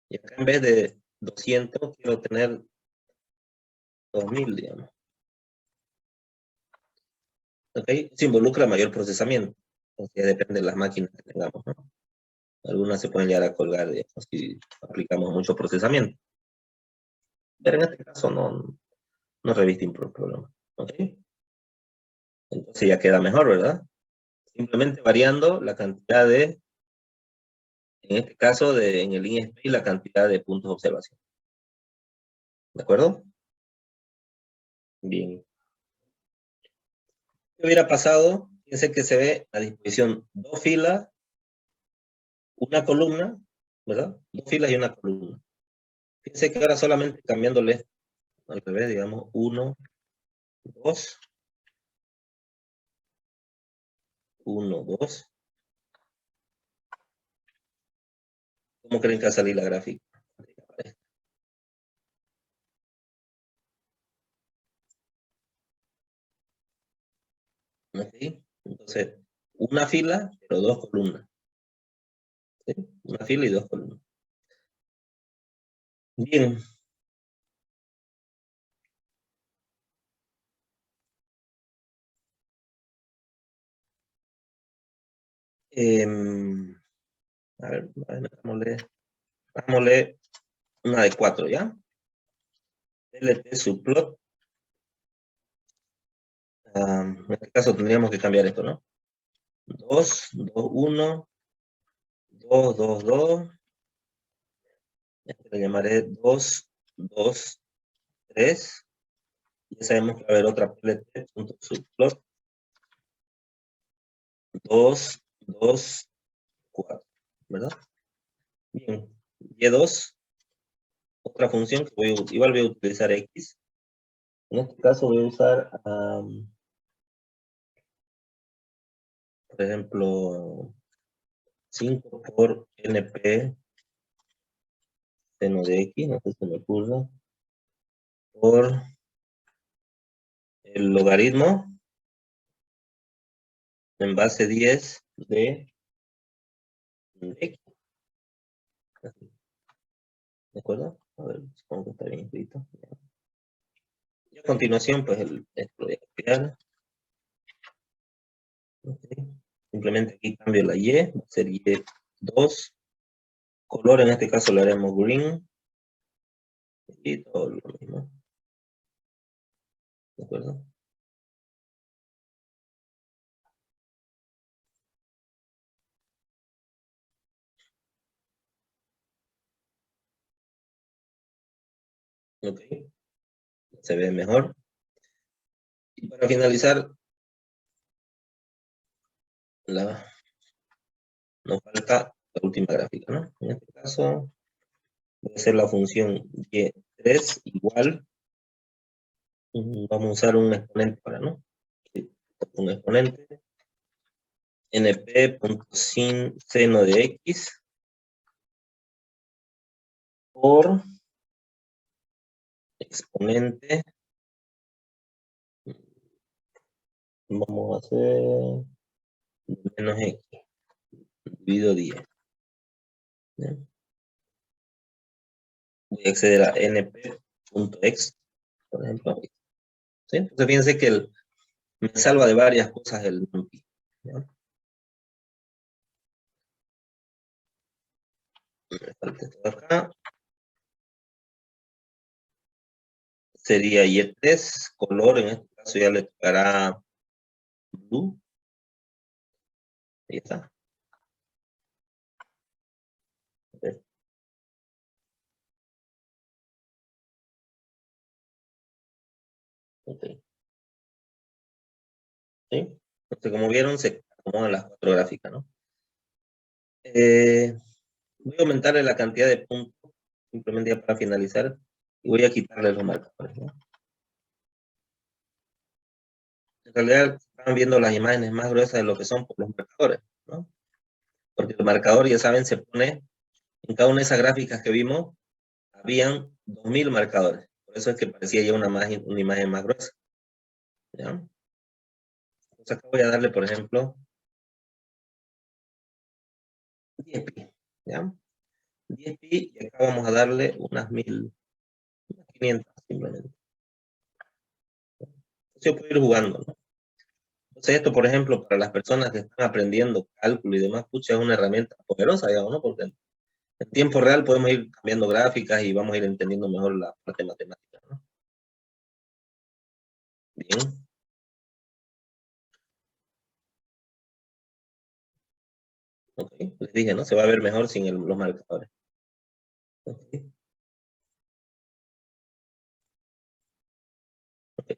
Y acá en vez de 200, quiero tener 2000, digamos. ¿Ok? Eso involucra mayor procesamiento. O sea, depende de las máquinas que tengamos, ¿no? Algunas se pueden llegar a colgar, digamos, si aplicamos mucho procesamiento. Pero en este caso no reviste problema. ¿Ok? Entonces ya queda mejor, ¿verdad? Simplemente variando la cantidad de, en este caso, en el INSPE, la cantidad de puntos de observación. ¿De acuerdo? Bien. ¿Qué hubiera pasado? Fíjense que se ve a disposición 2 filas, una columna, ¿verdad? 2 filas y una columna. Fíjense que ahora solamente cambiándole al revés, digamos, 1, 2, 1, 2. ¿Cómo creen que va a salir la gráfica? ¿Ok? Entonces, una fila, pero 2 columnas. ¿Sí? Una fila y 2 columnas. Bien. A ver, hagámosle una de 4, ¿ya? LT subplot. En este caso tendríamos que cambiar esto, ¿no? 2, 2, 1, 2, 2, 2. Este le llamaré 2, 2, 3. Ya sabemos que va a haber otra plt.subplot. 2, 2, 4, ¿verdad? Bien, Y2, otra función que igual voy a utilizar X. En este caso voy a usar, por ejemplo, 5 por NP seno de X, no sé si me ocurre, por el logaritmo en base 10 de X. ¿De acuerdo? A ver, supongo que está bien escrito. Y a continuación, pues, esto lo voy a copiar. Okay. Simplemente aquí cambio la Y, va a ser Y2. Color, en este caso, le haremos green. Y todo lo mismo. ¿De acuerdo? Ok. Se ve mejor. Y para finalizar, nos falta la última gráfica, ¿no? En este caso, voy a hacer la función Y3 igual. Vamos a usar un exponente para, ¿no? Un exponente. np.sin seno de X por exponente. Vamos a hacer menos X dividido 10. ¿Bien? Voy a acceder a np.x, por ejemplo. ¿Sí? Entonces fíjense que me salva de varias cosas el NumPy. ¿Ya? Me falta esto de acá. Sería Y3, color, en este caso ya le tocará blue. Ahí está. Okay. Okay. ¿Sí? Entonces, como vieron, se acomodan las 4 gráficas, ¿no? Voy a aumentarle la cantidad de puntos, simplemente ya para finalizar, y voy a quitarle los marcadores, ¿no? En realidad, están viendo las imágenes más gruesas de lo que son por los marcadores, ¿no? Porque el marcador, ya saben, se pone en cada una de esas gráficas que vimos, habían 2000 marcadores. Por eso es que parecía ya una imagen más gruesa. ¿Ya? Entonces acá voy a darle, por ejemplo, 10 pi. ¿Ya? 10 pi y acá vamos a darle unas 1500 simplemente. Entonces yo puedo ir jugando, ¿no? Entonces esto, por ejemplo, para las personas que están aprendiendo cálculo y demás, pucha, es una herramienta poderosa, digamos, ¿no? Porque En tiempo real podemos ir cambiando gráficas y vamos a ir entendiendo mejor la parte matemática, ¿no? Bien. Ok, les dije, ¿no? Se va a ver mejor sin los marcadores. Ok. Ok.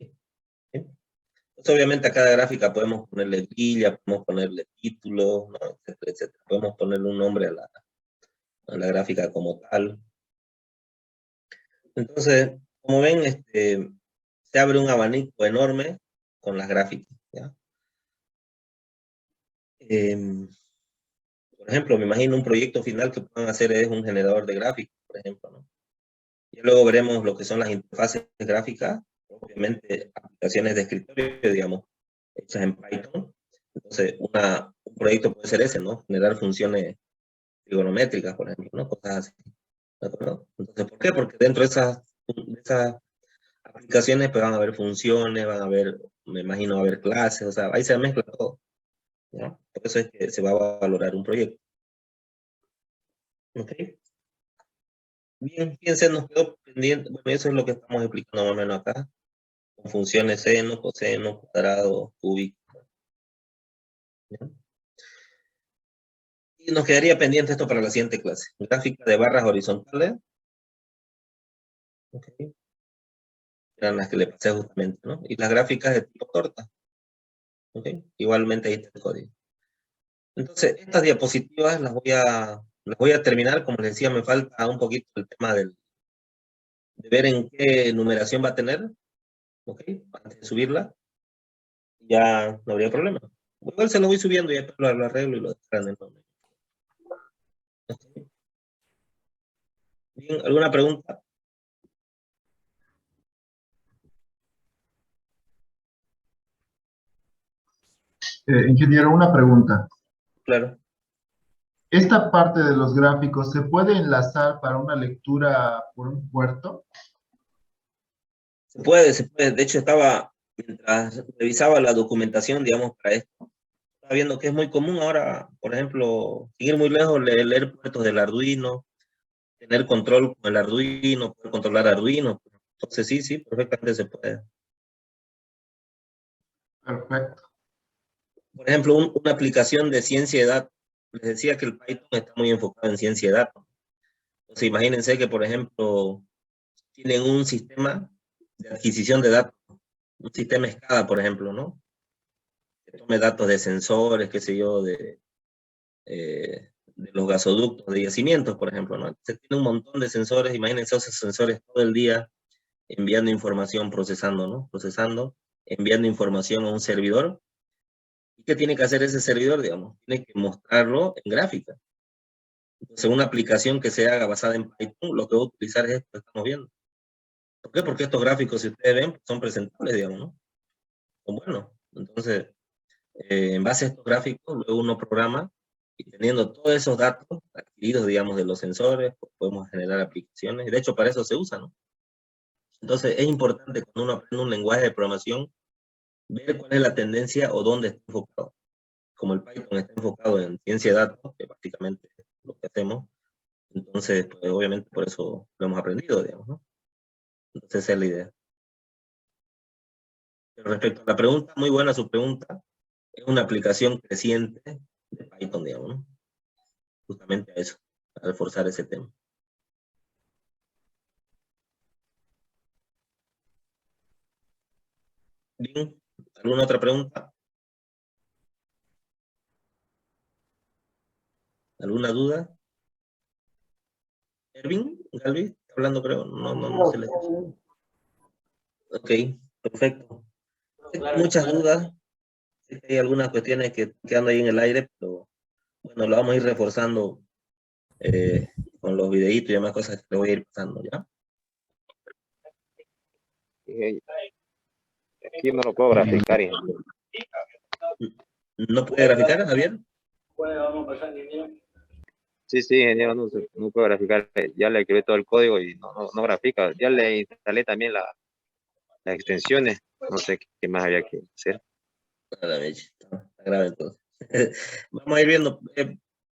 Bien. Pues obviamente a cada gráfica podemos ponerle grilla, podemos ponerle título, ¿no? Etcétera, etcétera. Podemos ponerle un nombre a la gráfica como tal. Entonces, como ven, se abre un abanico enorme con las gráficas, ¿ya? Por ejemplo, me imagino un proyecto final que puedan hacer es un generador de gráficos, por ejemplo, ¿no? Y luego veremos lo que son las interfaces gráficas, obviamente aplicaciones de escritorio, digamos, hechas en Python. Entonces, un proyecto puede ser ese, ¿no? Generar funciones trigonométricas, por ejemplo, ¿no? Cosas así. ¿De acuerdo? Entonces, ¿por qué? Porque dentro de esas aplicaciones pues van a haber funciones, van a haber, me imagino, va a haber clases, o sea, ahí se mezcla todo, ¿no? Por eso es que se va a valorar un proyecto. ¿Ok? Bien, fíjense, nos quedó pendiente, bueno, eso es lo que estamos explicando más o menos acá, con funciones seno, coseno, cuadrado, cúbico. ¿Ya? Y nos quedaría pendiente esto para la siguiente clase. Gráfica de barras horizontales. ¿Ok? Eran las que le pasé justamente, ¿no? Y las gráficas de tipo torta. ¿Ok? Igualmente ahí está el código. Entonces, estas diapositivas las voy a terminar. Como les decía, me falta un poquito el tema de ver en qué numeración va a tener. ¿Ok? Antes de subirla, ya no habría problema. Igual se lo voy subiendo y después lo arreglo y lo descargan en el nombre. ¿Ok? Bien, ¿alguna pregunta? Ingeniero, una pregunta. Claro. ¿Esta parte de los gráficos se puede enlazar para una lectura por un puerto? Se puede, se puede. De hecho, mientras revisaba la documentación, digamos, para esto, estaba viendo que es muy común ahora, por ejemplo, sin ir muy lejos, leer puertos del Arduino, tener control con el Arduino, poder controlar Arduino. Entonces, sí, perfectamente se puede. Perfecto. Por ejemplo, una aplicación de ciencia de datos. Les decía que el Python está muy enfocado en ciencia de datos. Entonces, imagínense que, por ejemplo, tienen un sistema de adquisición de datos, un sistema SCADA, por ejemplo, ¿no? Que tome datos de sensores, qué sé yo, de los gasoductos, de yacimientos, por ejemplo, ¿no? Se tiene un montón de sensores, imagínense esos sensores todo el día enviando información, procesando, ¿no? Procesando, enviando información a un servidor. ¿Y qué tiene que hacer ese servidor, digamos? Tiene que mostrarlo en gráfica. Entonces, una aplicación que se haga basada en Python, lo que va a utilizar es esto que estamos viendo. ¿Por qué? Porque estos gráficos, si ustedes ven, son presentables, digamos, ¿no? Son buenos. Entonces, en base a estos gráficos, luego uno programa y teniendo todos esos datos adquiridos, digamos, de los sensores, pues podemos generar aplicaciones. De hecho, para eso se usa, ¿no? Entonces, es importante cuando uno aprende un lenguaje de programación, ver cuál es la tendencia o dónde está enfocado. Como el Python está enfocado en ciencia de datos, que básicamente es lo que hacemos, entonces, pues, obviamente por eso lo hemos aprendido, digamos, ¿no? Entonces, esa es la idea. Pero respecto a la pregunta, muy buena su pregunta, es una aplicación creciente de Python, digamos, ¿no? Justamente a eso, a reforzar ese tema. Bien, ¿alguna otra pregunta? ¿Alguna duda? Ervin, Galvi, ¿está hablando creo? No se le escucha. Ok, perfecto. Muchas dudas. Sé que hay algunas cuestiones que quedan ahí en el aire, pero bueno, lo vamos a ir reforzando con los videitos y demás cosas que le voy a ir pasando, ¿ya? Aquí no lo puedo graficar. ¿No puede graficar, Javier? Sí, ingeniero, no puedo graficar. Ya le activé todo el código y no grafica. Ya le instalé también las extensiones. No sé qué más había que hacer. Está grave entonces. Vamos a ir viendo.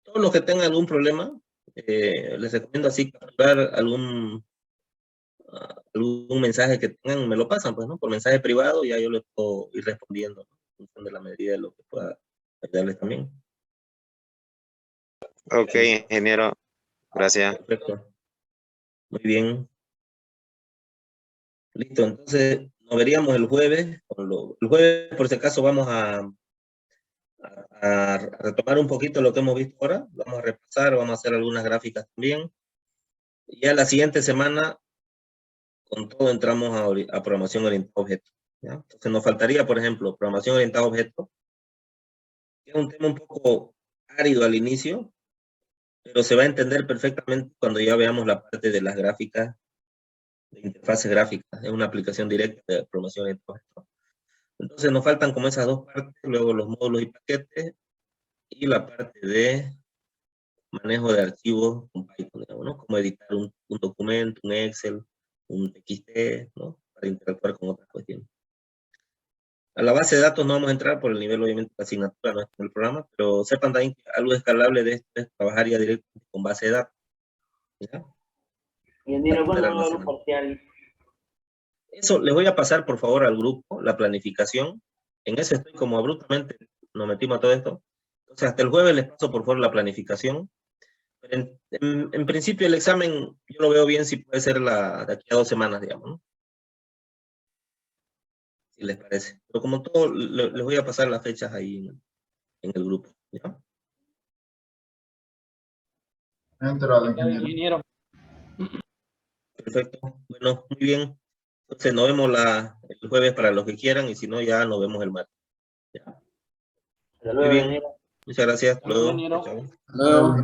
Todos los que tengan algún problema, les recomiendo así capturar algún mensaje que tengan, me lo pasan, pues, ¿no? Por mensaje privado, ya yo les puedo ir respondiendo, ¿no? En función de la medida de lo que pueda ayudarles también. Ok, ingeniero. Gracias. Perfecto. Muy bien. Listo, entonces nos veríamos el jueves. El jueves, por si acaso, vamos a retomar un poquito lo que hemos visto ahora. Vamos a repasar, vamos a hacer algunas gráficas también. Y ya la siguiente semana, con todo, entramos a programación orientada a objetos, ¿ya? Entonces nos faltaría, por ejemplo, programación orientada a objetos, que es un tema un poco árido al inicio, pero se va a entender perfectamente cuando ya veamos la parte de las gráficas, de interfaces gráficas. Es una aplicación directa de programación orientada a objetos. Entonces nos faltan como esas dos partes, luego los módulos y paquetes, y la parte de manejo de archivos con Python, digamos, ¿no? Cómo editar un documento, un Excel, un TXT, ¿no? Para interactuar con otras cuestiones. A la base de datos no vamos a entrar por el nivel, obviamente, de asignatura, no está en el programa, pero sepan también que algo escalable de esto es trabajar ya directamente con base de datos, ¿ya? Ingeniero, ¿cuándo va a haber un parcial? Eso, les voy a pasar, por favor, al grupo, la planificación. En eso estoy como abruptamente, nos metimos a todo esto. Entonces, hasta el jueves les paso, por favor, la planificación. En principio, el examen, yo lo veo bien si puede ser de aquí a 2 semanas, digamos, ¿no? Si les parece. Pero como todo, les voy a pasar las fechas ahí en el grupo, ¿ya? Entrado, ingeniero. Perfecto. Bueno, muy bien. Entonces nos vemos el jueves para los que quieran, y si no, ya nos vemos el martes. ¿Ya? Hasta Muy luego, bien. ingeniero. Muchas gracias. Hasta luego. ingeniero. Chao. Hasta luego.